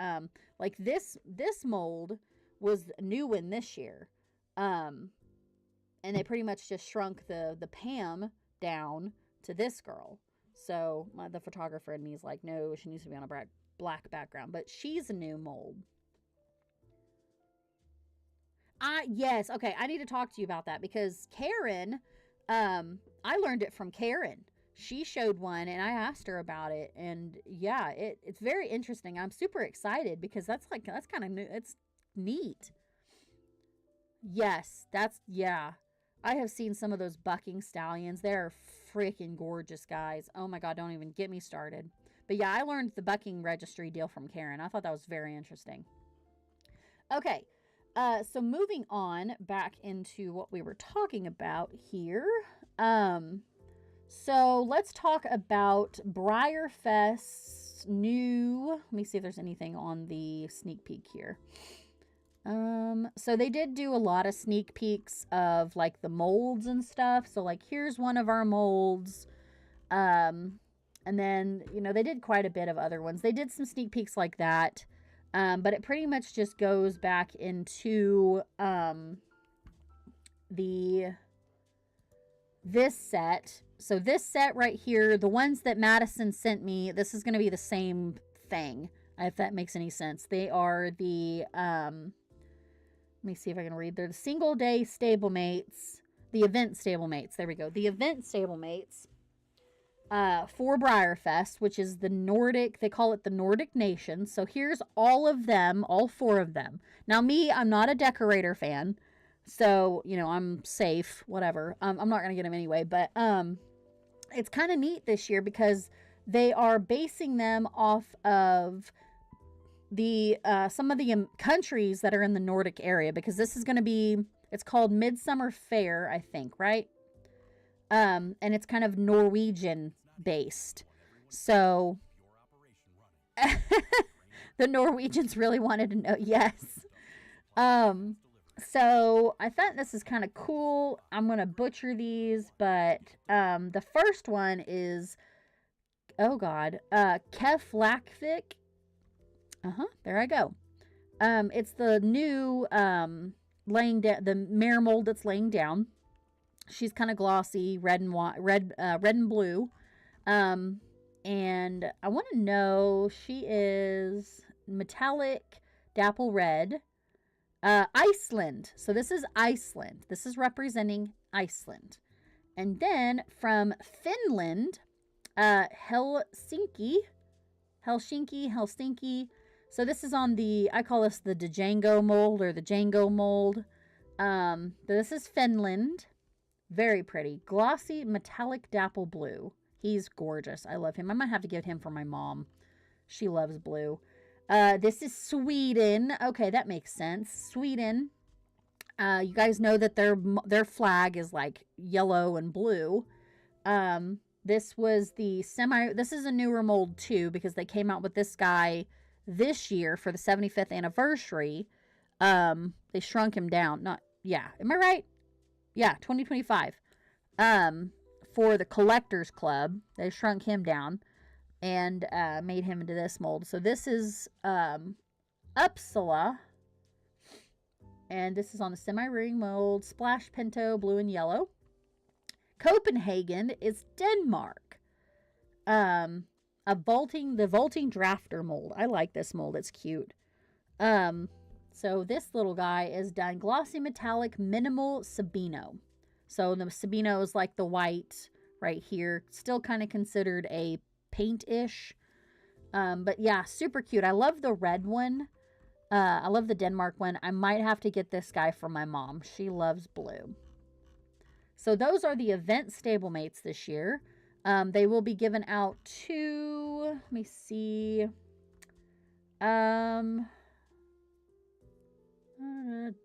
like this mold was a new one this year. And they pretty much just shrunk the Pam down to this girl. So the photographer in me is like, no, she needs to be on a black background. But she's a new mold. Yes, okay, I need to talk to you about that because Karen, I learned it from Karen. She showed one and I asked her about it, and yeah, it's very interesting. I'm super excited because that's kind of new. It's neat. Yes, yeah. I have seen some of those bucking stallions. They're freaking gorgeous, guys. Oh my God, don't even get me started. But yeah, I learned the bucking registry deal from Karen. I thought that was very interesting. Okay, so moving on back into what we were talking about here. So let's talk about Breyer Fest's new. Let me see if there's anything on the sneak peek here. So they did do a lot of sneak peeks of like the molds and stuff. So like here's one of our molds. And then, they did quite a bit of other ones. They did some sneak peeks like that. But it pretty much just goes back into this set. So this set right here, the ones that Madison sent me, this is going to be the same thing, if that makes any sense. They are the let me see if I can read. They're the single day stablemates, the event stablemates. There we go. The event stablemates for Breyerfest, which is the Nordic, they call it the Nordic Nation. So here's all of them, all 4 of them. Now me, I'm not a decorator fan, so, I'm safe, whatever. I'm not going to get them anyway, but it's kind of neat this year because they are basing them off of the some of the countries that are in the Nordic area, because this is going to be, it's called Midsummer Fair, I think, right? And it's kind of Norwegian based. So the Norwegians really wanted to know. Yes. So I thought this is kind of cool. I'm going to butcher these, but the first one is, oh God, Keflakvik. There I go. It's the new laying down, the mare mold that's laying down. She's kind of glossy, red and blue. And I want to know, she is metallic dapple red. Iceland. So this is Iceland. This is representing Iceland. And then from Finland, Helsinki. So this is on the, I call this the Django mold or the Django mold. This is Finland. Very pretty. Glossy metallic dapple blue. He's gorgeous. I love him. I might have to get him for my mom. She loves blue. This is Sweden. Okay, that makes sense. Sweden. You guys know that their flag is like yellow and blue. This was this is a newer mold too, because they came out with this guy this year for the 75th anniversary. They shrunk him down. Am I right? Yeah, 2025. For the Collectors Club, they shrunk him down and made him into this mold. So this is Uppsala, and this is on the semi-ring mold, Splash Pinto, blue and yellow. Copenhagen is Denmark. The vaulting drafter mold. I like this mold. It's cute. So this little guy is done glossy metallic minimal Sabino. So the Sabino is like the white right here. Still kind of considered a paint-ish. But yeah, super cute. I love the red one. I love the Denmark one. I might have to get this guy for my mom. She loves blue. So those are the event stablemates this year. They will be given out to, let me see.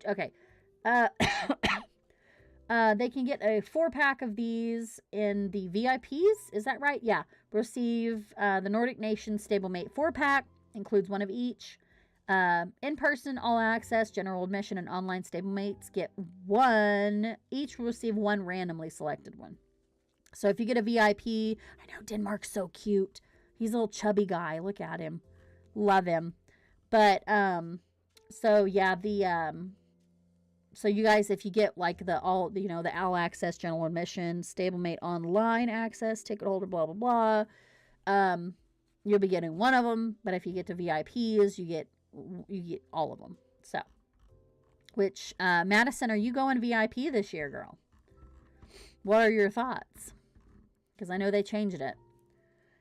Okay. They can get a 4-pack of these in the VIPs. Is that right? Yeah. Receive the Nordic Nation stablemate 4-pack. Includes one of each. In-person, all access, general admission, and online stablemates get one. Each will receive one randomly selected one. So if you get a VIP, I know Denmark's so cute. He's a little chubby guy. Look at him. Love him. But, so yeah, so you guys, if you get like the all access, general admission, stablemate online access, ticket holder, blah, blah, blah, you'll be getting one of them. But if you get to VIPs, you get all of them. So, which, Madison, are you going VIP this year, girl? What are your thoughts? Because I know they changed it.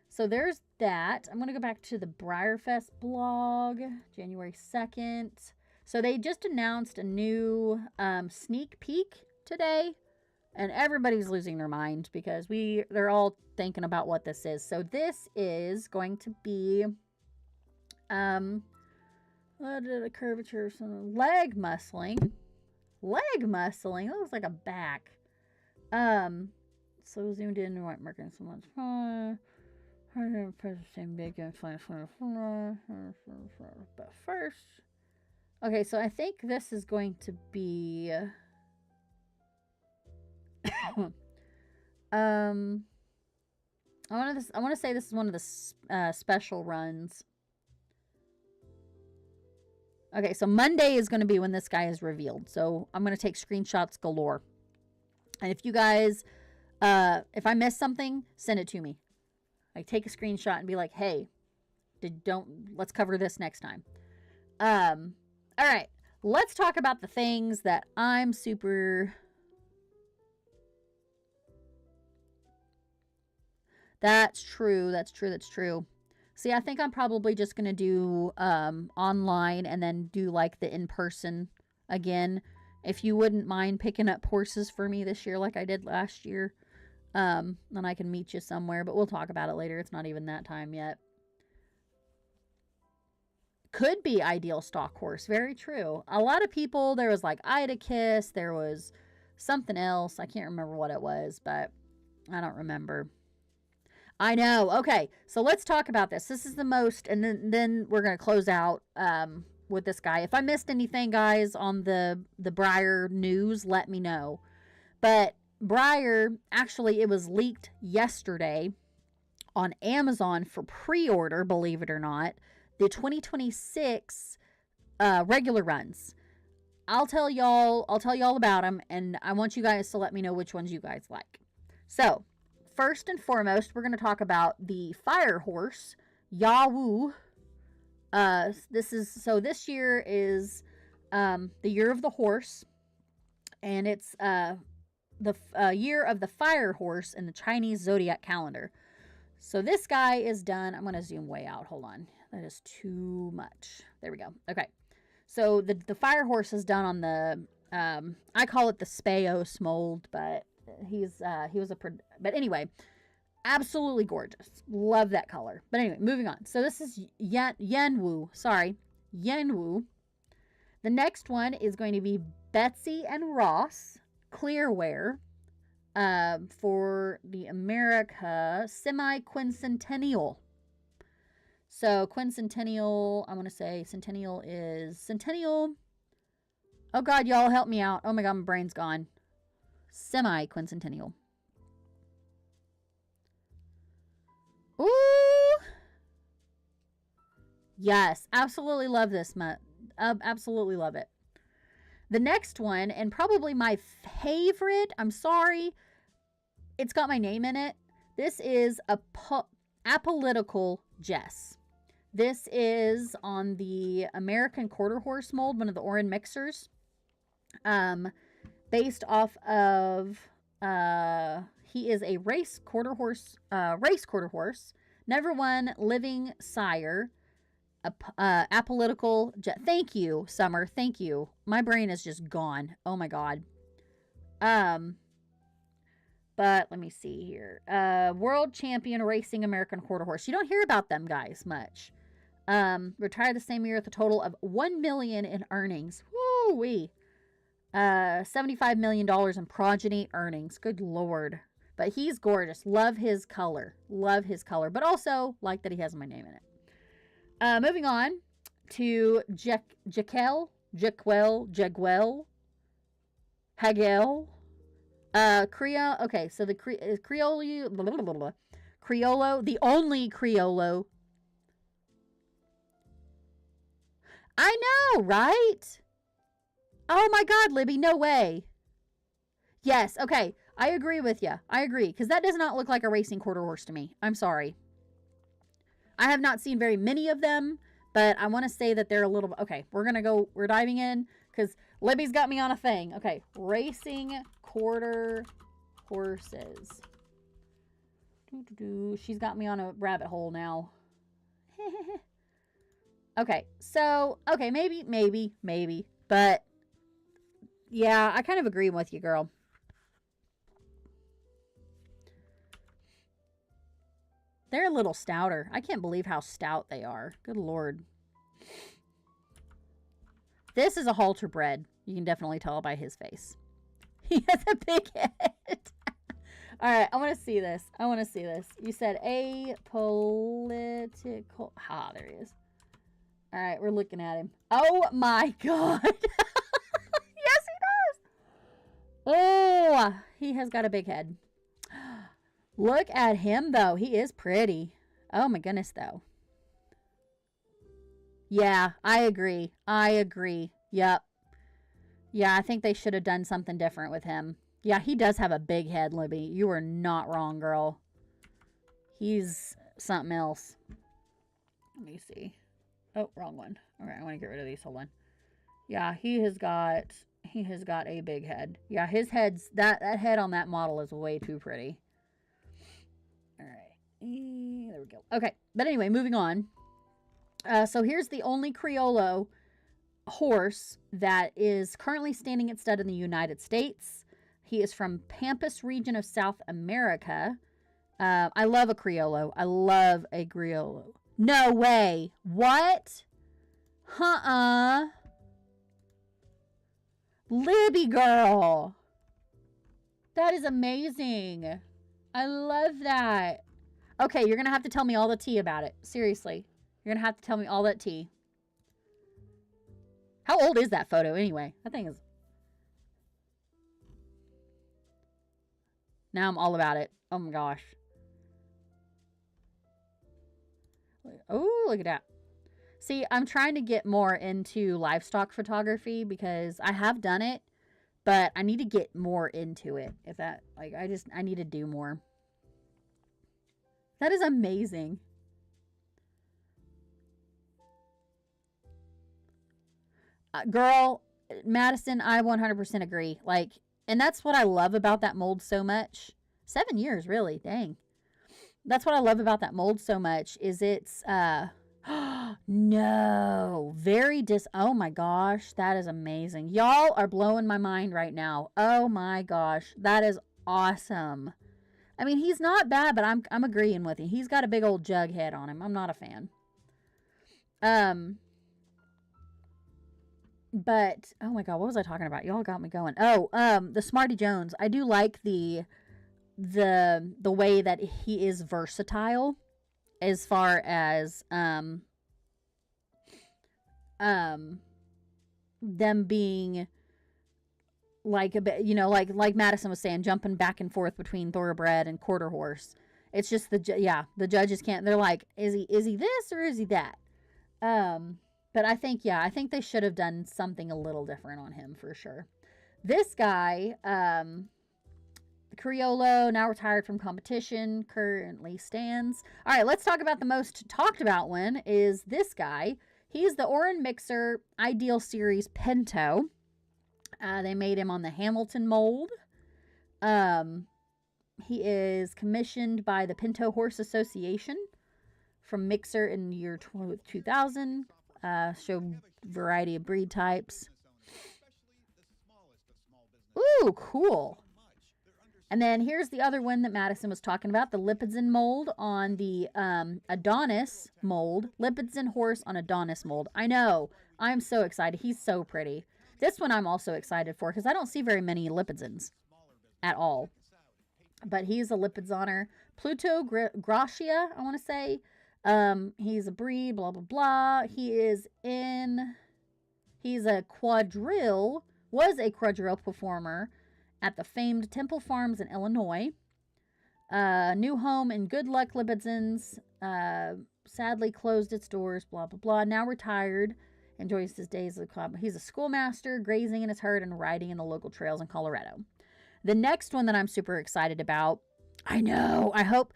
So there's that. I'm going to go back to the Breyerfest blog, January 2nd. So they just announced a new sneak peek today And everybody's losing their mind because they're all thinking about what this is. So this is going to be what did a curvature, some leg muscling. Leg muscling. That looks like a back. So zoomed in, white marking so much. But first, okay, so I think this is going to be I want to say this is one of the special runs. Okay, so Monday is going to be when this guy is revealed. So I'm going to take screenshots galore. And if you guys, if I miss something, send it to me. Like, take a screenshot and be like, hey, let's cover this next time. All right, let's talk about the things that I'm super... That's true. See, I think I'm probably just going to do online and then do like the in-person again. If you wouldn't mind picking up horses for me this year like I did last year, then I can meet you somewhere. But we'll talk about it later. It's not even that time yet. Could be ideal stock horse. Very true. A lot of people, there was like Ida Kiss. There was something else. I can't remember what it was, but I don't remember. I know. Okay, so let's talk about this. This is the most, and then we're gonna close out with this guy. If I missed anything, guys, on the Breyer news, let me know. But Breyer, actually, it was leaked yesterday on Amazon for pre-order. Believe it or not, the 2026 regular runs. I'll tell y'all about them, and I want you guys to let me know which ones you guys like. So, first and foremost, we're going to talk about the Fire Horse, Yahoo. This year is the year of the horse, and it's the year of the Fire Horse in the Chinese zodiac calendar. So this guy is done. I'm going to zoom way out. Hold on. That is too much. There we go. Okay. So the Fire Horse is done on the, I call it the Speos mold, but but anyway, absolutely gorgeous. Love that color. But anyway, moving on. So this is Yenwu. The next one is going to be Betsy and Ross Clearwear for the America semi-quincentennial. So quincentennial, I want to say centennial. Oh God, y'all help me out. Oh my God, my brain's gone. Semi-quincentennial. Ooh. Yes, absolutely love this. Absolutely love it. The next one, and probably my favorite, I'm sorry, it's got my name in it. This is Apolitical Jess. This is on the American Quarter Horse mold, one of the Orin mixers. Based off of, he is a race quarter horse, never won living sire, apolitical. Thank you, Summer. Thank you. My brain is just gone. Oh my God. But let me see here. World champion racing American quarter horse. You don't hear about them guys much. Retired the same year with a total of $1 million in earnings. Woo-wee. $75 million in progeny earnings. Good Lord. But he's gorgeous. Love his color. But also like that he has my name in it. Moving on to Jaquel, Hagel. Creole. Okay, so the Criollo, the only Criollo. I know, right? Oh my God, Libby, no way. Yes, okay, I agree with you. I agree, because that does not look like a racing quarter horse to me. I'm sorry. I have not seen very many of them, but I want to say that they're a little... Okay, we're diving in, because Libby's got me on a thing. Okay, racing quarter horses. She's got me on a rabbit hole now. Okay, so, okay, maybe, but yeah, I kind of agree with you, girl. They're a little stouter. I can't believe how stout they are. Good Lord. This is a halter bred. You can definitely tell by his face. He has a big head. All right, I want to see this. I want to see this. You said apolitical. Ah, there he is. All right, we're looking at him. Oh my God. Yes, he does. Oh, he has got a big head. Look at him, though. He is pretty. Oh my goodness, though. Yeah, I agree. I agree. Yep. Yeah, I think they should have done something different with him. Yeah, he does have a big head, Libby. You are not wrong, girl. He's something else. Let me see. Oh, wrong one. Okay, I want to get rid of these. Hold on. Yeah, he has got a big head. Yeah, his head's that head on that model is way too pretty. All right. There we go. Okay, but anyway, moving on. So here's the only Criollo horse that is currently standing at stud in the United States. He is from Pampas region of South America. I love a Criollo. I love a Criollo. No way. What? Libby girl. That is amazing. I love that. Okay, you're going to have to tell me all the tea about it. Seriously. You're going to have to tell me all that tea. How old is that photo anyway? That thing is... Now I'm all about it. Oh my gosh. Oh, look at that. See, I'm trying to get more into livestock photography because I have done it, but I need to get more into it. If that, like, I need to do more. That is amazing. Girl, Madison, I 100% agree. Like, and that's what I love about that mold so much. 7 years, really. Dang. That's what I love about that mold so much is it's, no, oh my gosh, that is amazing. Y'all are blowing my mind right now. Oh my gosh, that is awesome. I mean, he's not bad, but I'm agreeing with you. He's got a big old jug head on him. I'm not a fan. But oh my god, what was I talking about? Y'all got me going. Oh, the Smarty Jones. I do like the way that he is versatile as far as them being like a bit, you know, like Madison was saying, jumping back and forth between thoroughbred and quarter horse. It's just the judges can't. They're like, is he this or is he that? But I think they should have done something a little different on him for sure. This guy, Criollo, now retired from competition, currently stands. All right, let's talk about the most talked about one is this guy. He's the Orin Mixer Ideal Series Pinto. They made him on the Hamilton mold. He is commissioned by the Pinto Horse Association from Mixer in the year 2000. Show variety of breed types. Ooh, cool. And then here's the other one that Madison was talking about, the Lipizzan mold on the Adonis mold. Lipizzan horse on Adonis mold. I know. I'm so excited. He's so pretty. This one I'm also excited for because I don't see very many Lipizzans at all. But he's a Lipizzaner. Pluto Gracia, I want to say. He's a breed, blah, blah, blah. He's a quadrille, was a quadrille performer at the famed Temple Farms in Illinois. New home in Good Luck Lipizzans. Sadly closed its doors, blah, blah, blah. Now retired. Enjoys his days of club. He's a schoolmaster, grazing in his herd and riding in the local trails in Colorado. The next one that I'm super excited about, I know, I hope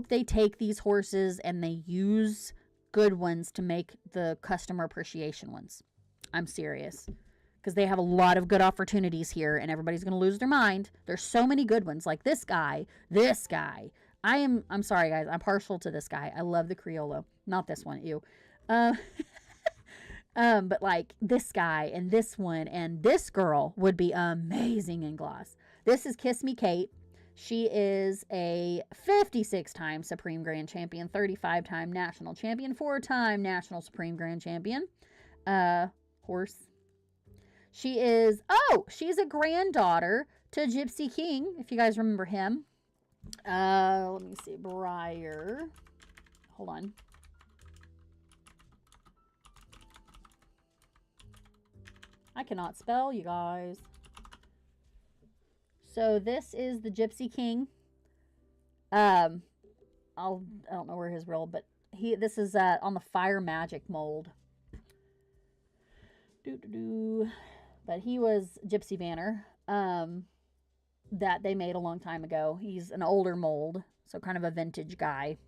they take these horses and they use good ones to make the customer appreciation ones. I'm serious. Because they have a lot of good opportunities here and everybody's going to lose their mind. There's so many good ones like this guy. I'm sorry guys, I'm partial to this guy. I love the Criollo. Not this one, ew. But like this guy and this one and this girl would be amazing in gloss. This is Kiss Me Kate. She is a 56-time Supreme Grand Champion, 35-time National Champion, 4-time National Supreme Grand Champion. Horse. She's a granddaughter to Gypsy King, if you guys remember him. Let me see, Breyer. Hold on. I cannot spell, you guys. So this is the Gypsy King. I don't know where his real, but this is on the Fire Magic mold. But he was Gypsy Vanner. That they made a long time ago. He's an older mold, so kind of a vintage guy.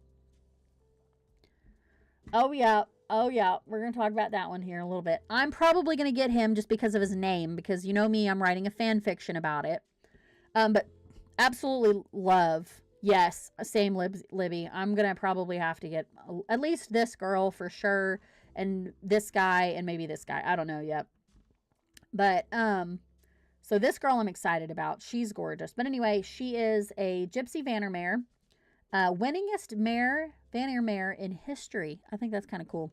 Oh yeah, we're gonna talk about that one here in a little bit. I'm probably gonna get him just because of his name, because you know me, I'm writing a fan fiction about it. But absolutely love. Yes, same Libby. I'm gonna probably have to get at least this girl for sure, and this guy, and maybe this guy. I don't know yet. But so this girl I'm excited about. She's gorgeous. But anyway, she is a Gypsy Vanner mare. Winningest Vanner mare in history. I think that's kind of cool.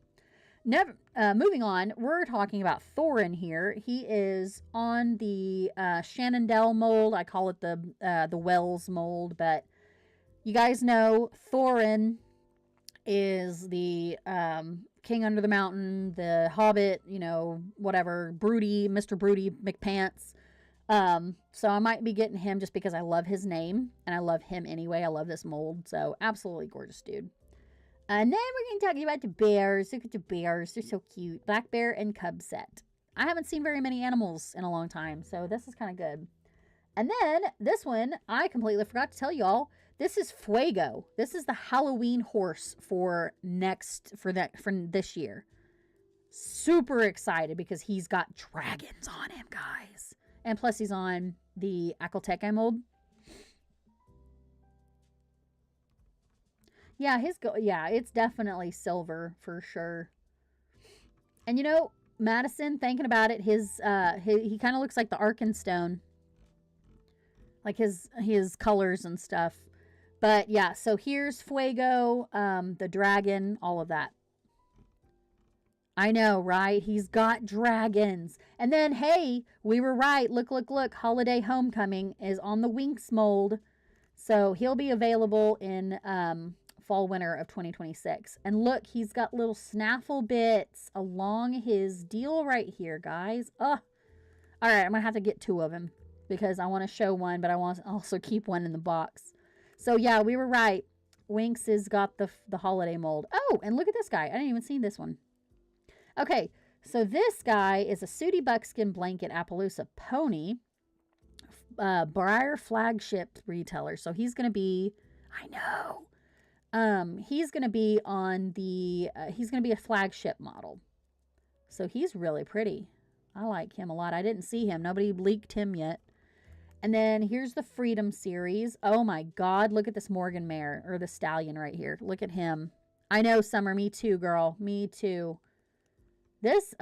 Moving on, we're talking about Thorin here. He is on the Shenandoah mold. I call it the Wells mold. But you guys know Thorin is the King Under the Mountain, the Hobbit, whatever, Mr. Broody McPants. So I might be getting him just because I love his name, and I love him anyway. I love this mold, so absolutely gorgeous dude. And then we're going to talk about the bears. Look at the bears. They're so cute. Black bear and cub set. I haven't seen very many animals in a long time, so this is kind of good. And then this one, I completely forgot to tell y'all. This is Fuego. This is the Halloween horse for this year. Super excited because he's got dragons on him, guys. And plus he's on the Akolteke mold. Yeah, it's definitely silver for sure. And Madison, thinking about it, he kind of looks like the Arkenstone. Like his colors and stuff. But yeah, so here's Fuego, the dragon, all of that. I know, right? He's got dragons. And then, hey, we were right. Look. Holiday Homecoming is on the Winx mold. So he'll be available in fall, winter of 2026. And look, he's got little snaffle bits along his deal right here, guys. All right, I'm going to have to get 2 of him because I want to show one, but I want to also keep one in the box. So yeah, we were right. Winx has got the holiday mold. Oh, and look at this guy. I didn't even see this one. Okay, so this guy is a Sooty Buckskin Blanket Appaloosa pony. Breyer flagship retailer. So he's going to be, I know. He's going to be on the, he's going to be a flagship model. So he's really pretty. I like him a lot. I didn't see him. Nobody leaked him yet. And then here's the Freedom series. Oh my God. Look at this Morgan mare, or the stallion right here. Look at him. I know, Summer. Me too, girl. Me too.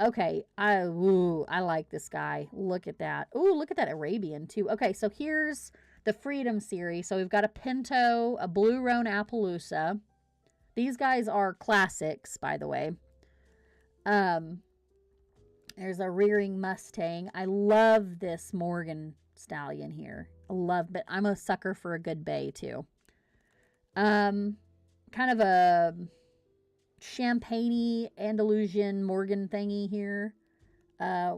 Okay. I like this guy. Look at that. Ooh, look at that Arabian too. Okay, so here's the Freedom series. So we've got a Pinto, a Blue Roan Appaloosa. These guys are classics, by the way. There's a Rearing Mustang. I love this Morgan stallion here. But I'm a sucker for a good bay too. Kind of a Champagne Andalusian Morgan thingy here.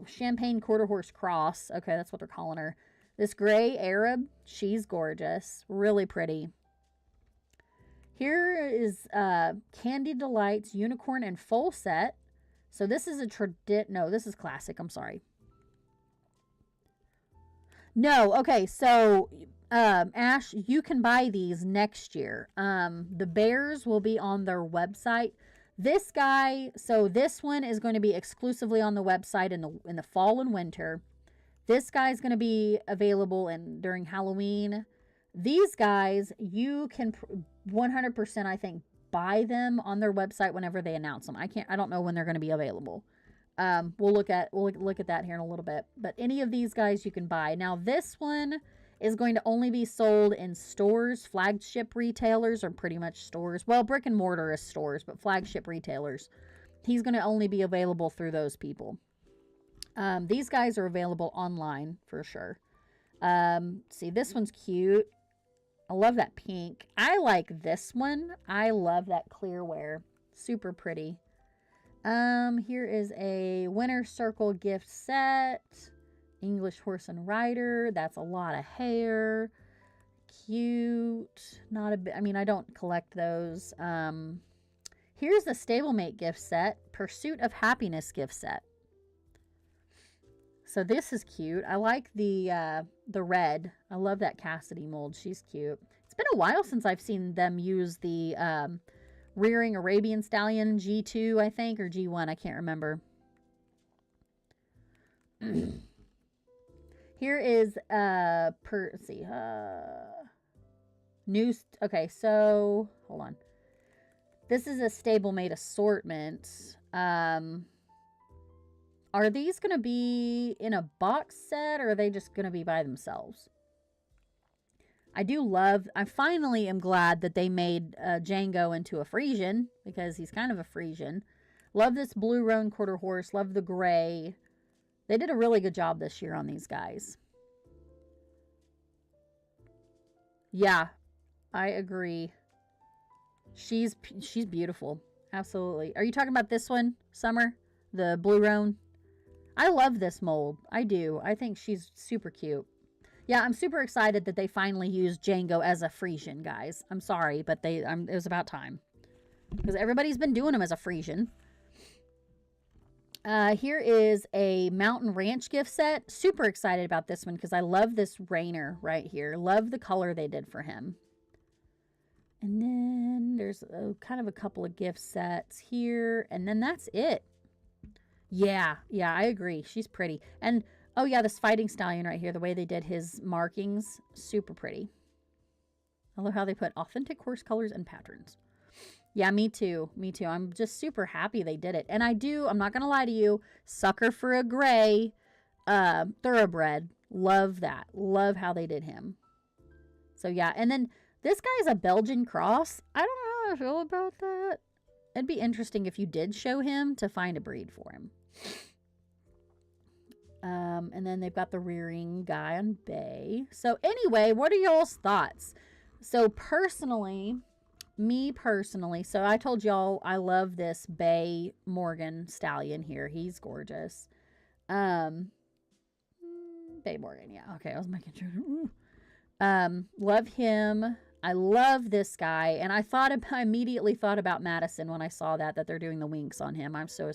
Champagne Quarter Horse Cross. Okay, that's what they're calling her. This gray Arab, she's gorgeous. Really pretty. Here is Candy Delights Unicorn and Full Set. So this is this is classic. I'm sorry. No, okay, so Ash, you can buy these next year. The bears will be on their website. This guy, so this one is going to be exclusively on the website in the fall and winter. This guy's going to be available during Halloween. These guys, you can 100%, I think, buy them on their website whenever they announce them. I don't know when they're going to be available. We'll look at that here in a little bit. But any of these guys you can buy. Now this one is going to only be sold in stores. Flagship retailers are pretty much stores. Well, brick and mortar is stores, but flagship retailers. He's going to only be available through those people. These guys are available online for sure. See, this one's cute. I love that pink. I like this one. I love that clear wear. Super pretty. Here is a Winter Circle gift set. English Horse and Rider. That's a lot of hair. Cute. Not a bit. I mean, I don't collect those. Here's the Stablemate gift set. Pursuit of Happiness gift set. So this is cute. I like the red. I love that Cassidy mold. She's cute. It's been a while since I've seen them use the Rearing Arabian Stallion G2, I think, or G1. I can't remember. Here is let's see, okay, so hold on. This is a Stablemate assortment. Are these going to be in a box set, or are they just going to be by themselves? I finally am glad that they made Django into a Frisian, because he's kind of a Frisian. Love this blue roan quarter horse. Love the gray. They did a really good job this year on these guys. Yeah, I agree. She's beautiful. Absolutely. Are you talking about this one, Summer? The blue roan? I love this mold. I do. I think she's super cute. Yeah, I'm super excited that they finally used Django as a Frisian, guys. I'm sorry, but it was about time. Because everybody's been doing him as a Frisian. Here is a Mountain Ranch gift set. Super excited about this one because I love this Rainer right here. Love the color they did for him. And then there's kind of a couple of gift sets here. And then that's it. Yeah, I agree. She's pretty. And, oh yeah, this Fighting Stallion right here, the way they did his markings, super pretty. I love how they put authentic horse colors and patterns. Yeah, me too. I'm just super happy they did it. And I'm not going to lie to you, sucker for a gray thoroughbred. Love that. Love how they did him. So yeah, and then this guy is a Belgian cross. I don't know how I feel about that. It'd be interesting if you did show him to find a breed for him. And then they've got the rearing guy on bay. So anyway, what are y'all's thoughts? So me personally, so I told y'all I love this Bay Morgan stallion here. He's gorgeous. Bay Morgan, yeah. Okay, I was making sure. Love him. I love this guy, and I immediately thought about Madison when I saw that they're doing the winks on him. I was so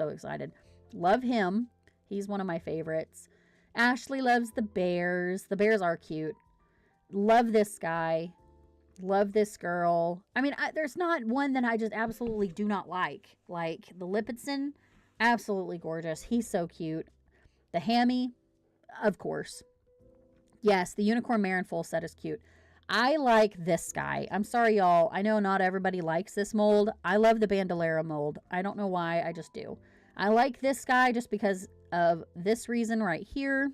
excited. Love him. He's one of my favorites. Ashley loves the bears. The bears are cute. Love this guy. Love this girl. I mean, there's not one that I just absolutely do not like. Like the Lippittson, absolutely gorgeous. He's so cute. The Hammy, of course. Yes, the Unicorn Marin full set is cute. I like this guy. I'm sorry, y'all. I know not everybody likes this mold. I love the Bandolera mold. I don't know why. I just do. I like this guy just because of this reason right here.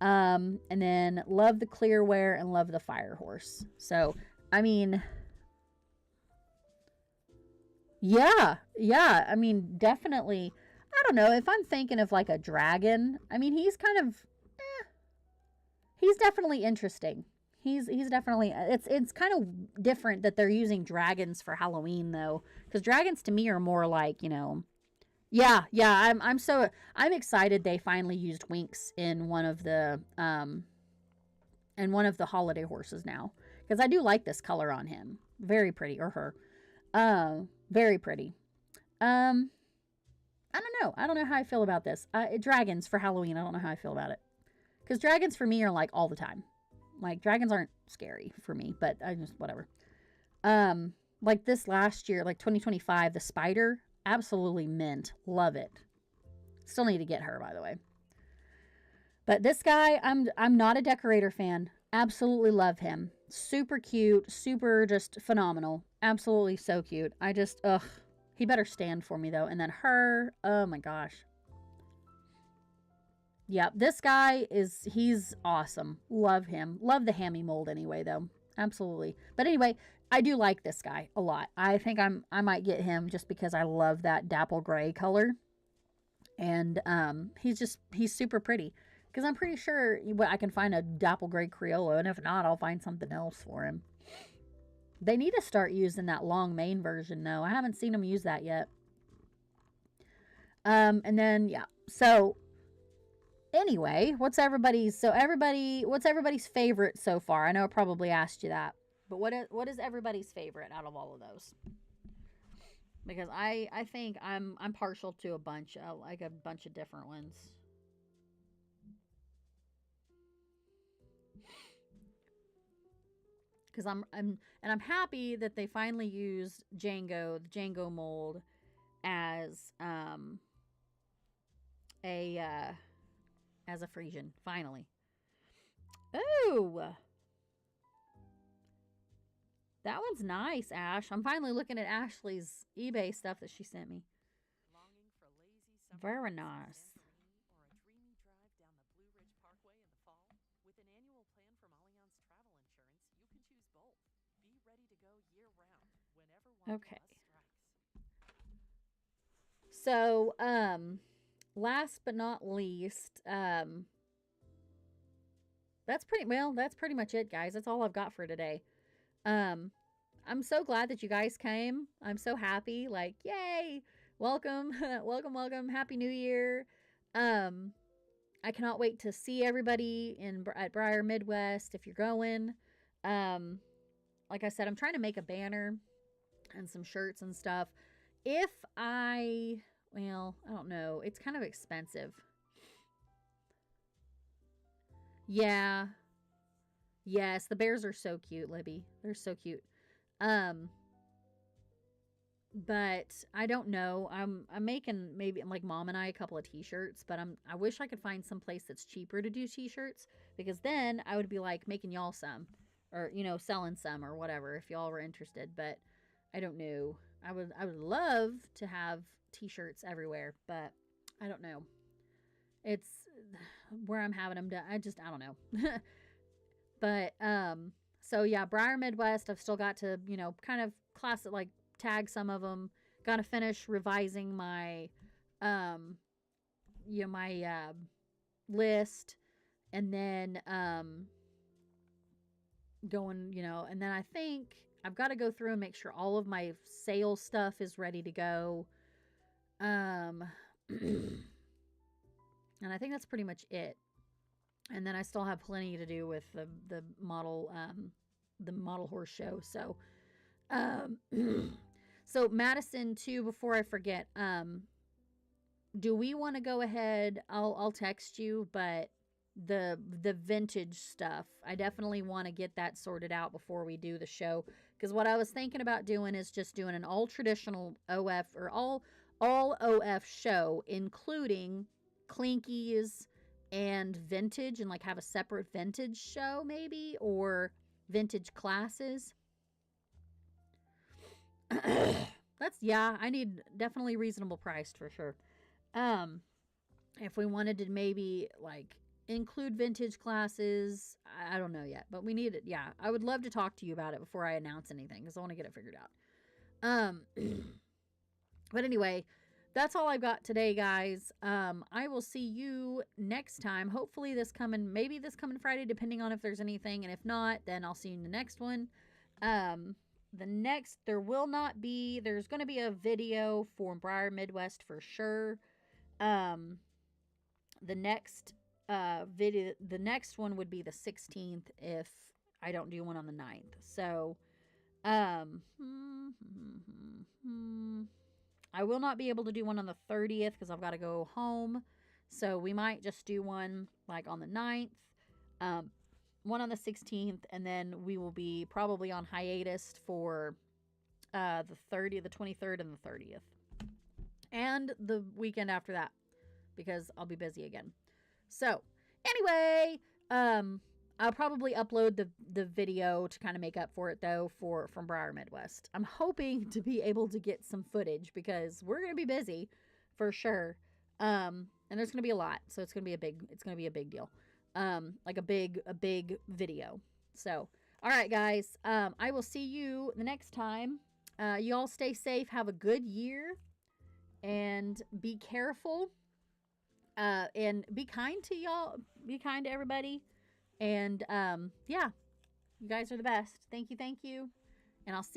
And then love the clear wear and love the fire horse. So, I mean, yeah. I mean, definitely. I don't know. If I'm thinking of like a dragon, I mean, he's kind of, he's definitely interesting. He's definitely, it's kind of different that they're using dragons for Halloween though. Because dragons to me are more like, yeah, I'm excited they finally used Winx in one of the holiday horses now, because I do like this color on him. Very pretty, or her. Very pretty. I don't know how I feel about this. Dragons for Halloween, I don't know how I feel about it. Because dragons for me are like all the time. Like dragons aren't scary for me, but I just whatever. Like this last year, like 2025, the spider, absolutely mint. Love it. Still need to get her, by the way. But this guy, I'm not a decorator fan. Absolutely love him. Super cute, super just phenomenal. Absolutely so cute. He better stand for me though. And then her, oh my gosh. Yeah, this guy he's awesome. Love him. Love the hammy mold anyway though. Absolutely. But anyway, I do like this guy a lot. I think I might get him just because I love that dapple gray color. And he's super pretty. Because I'm pretty sure I can find a dapple gray Criollo, and if not, I'll find something else for him. They need to start using that long mane version though. I haven't seen them use that yet. And then yeah. So anyway, what's everybody's favorite so far? I know I probably asked you that. But what is everybody's favorite out of all of those? Because I think I'm partial to a bunch. I like a bunch of different ones. Because I'm happy that they finally used the Django mold as a as a Frisian finally. Oh, that one's nice, Ash. I'm finally looking at Ashley's eBay stuff that she sent me. Very nice. Okay. So, last but not least, that's pretty much it, guys. That's all I've got for today. Um, I'm so glad that you guys came. I'm so happy. Like, yay! Welcome, welcome, welcome. Happy New Year. Um, I cannot wait to see everybody at Breyer Midwest if you're going. Um, like I said, I'm trying to make a banner and some shirts and stuff. If I, well, I don't know. It's kind of expensive. Yeah. Yes, the bears are so cute, Libby. They're so cute. Um, but I don't know. I'm making maybe like mom and I a couple of t-shirts, but I wish I could find some place that's cheaper to do t-shirts because then I would be like making y'all some or selling some or whatever if y'all were interested, but I don't know. I would love to have t-shirts everywhere, but I don't know. It's where I'm having them done. I don't know. But so yeah, Briar Midwest. I've still got to kind of class it like tag some of them. Got to finish revising my um my list, and then going and then I think I've got to go through and make sure all of my sales stuff is ready to go. Um, and I think that's pretty much it. And then I still have plenty to do with the model horse show. So um, so Madison too. Before I forget, do we want to go ahead? I'll text you, but the vintage stuff, I definitely want to get that sorted out before we do the show. Because what I was thinking about doing is just doing an all traditional OF or all OF show, including clinkies and vintage, and like have a separate vintage show maybe, or vintage classes. That's yeah, I need definitely reasonable priced for sure. Um, if we wanted to maybe like include vintage classes, I don't know yet, but we need it. Yeah, I would love to talk to you about it before I announce anything because I want to get it figured out. But anyway, that's all I've got today, guys. I will see you next time. Hopefully maybe this coming Friday, depending on if there's anything, and if not, then I'll see you in the next one. There's going to be a video for Briar Midwest for sure. Um, the next one would be the 16th if I don't do one on the 9th. So, I will not be able to do one on the 30th because I've got to go home. So we might just do one like on the 9th, one on the 16th, and then we will be probably on hiatus for the 23rd and the 30th. And the weekend after that because I'll be busy again. So, anyway, I'll probably upload the video to kind of make up for it though from Briar Midwest. I'm hoping to be able to get some footage because we're going to be busy for sure. And and there's gonna be a lot, so it's gonna be a big deal, like a big video. So, all right, guys, I will see you the next time. You all stay safe, have a good year, and be careful. And be kind to y'all. Be kind to everybody. And yeah, you guys are the best. Thank you, and I'll see.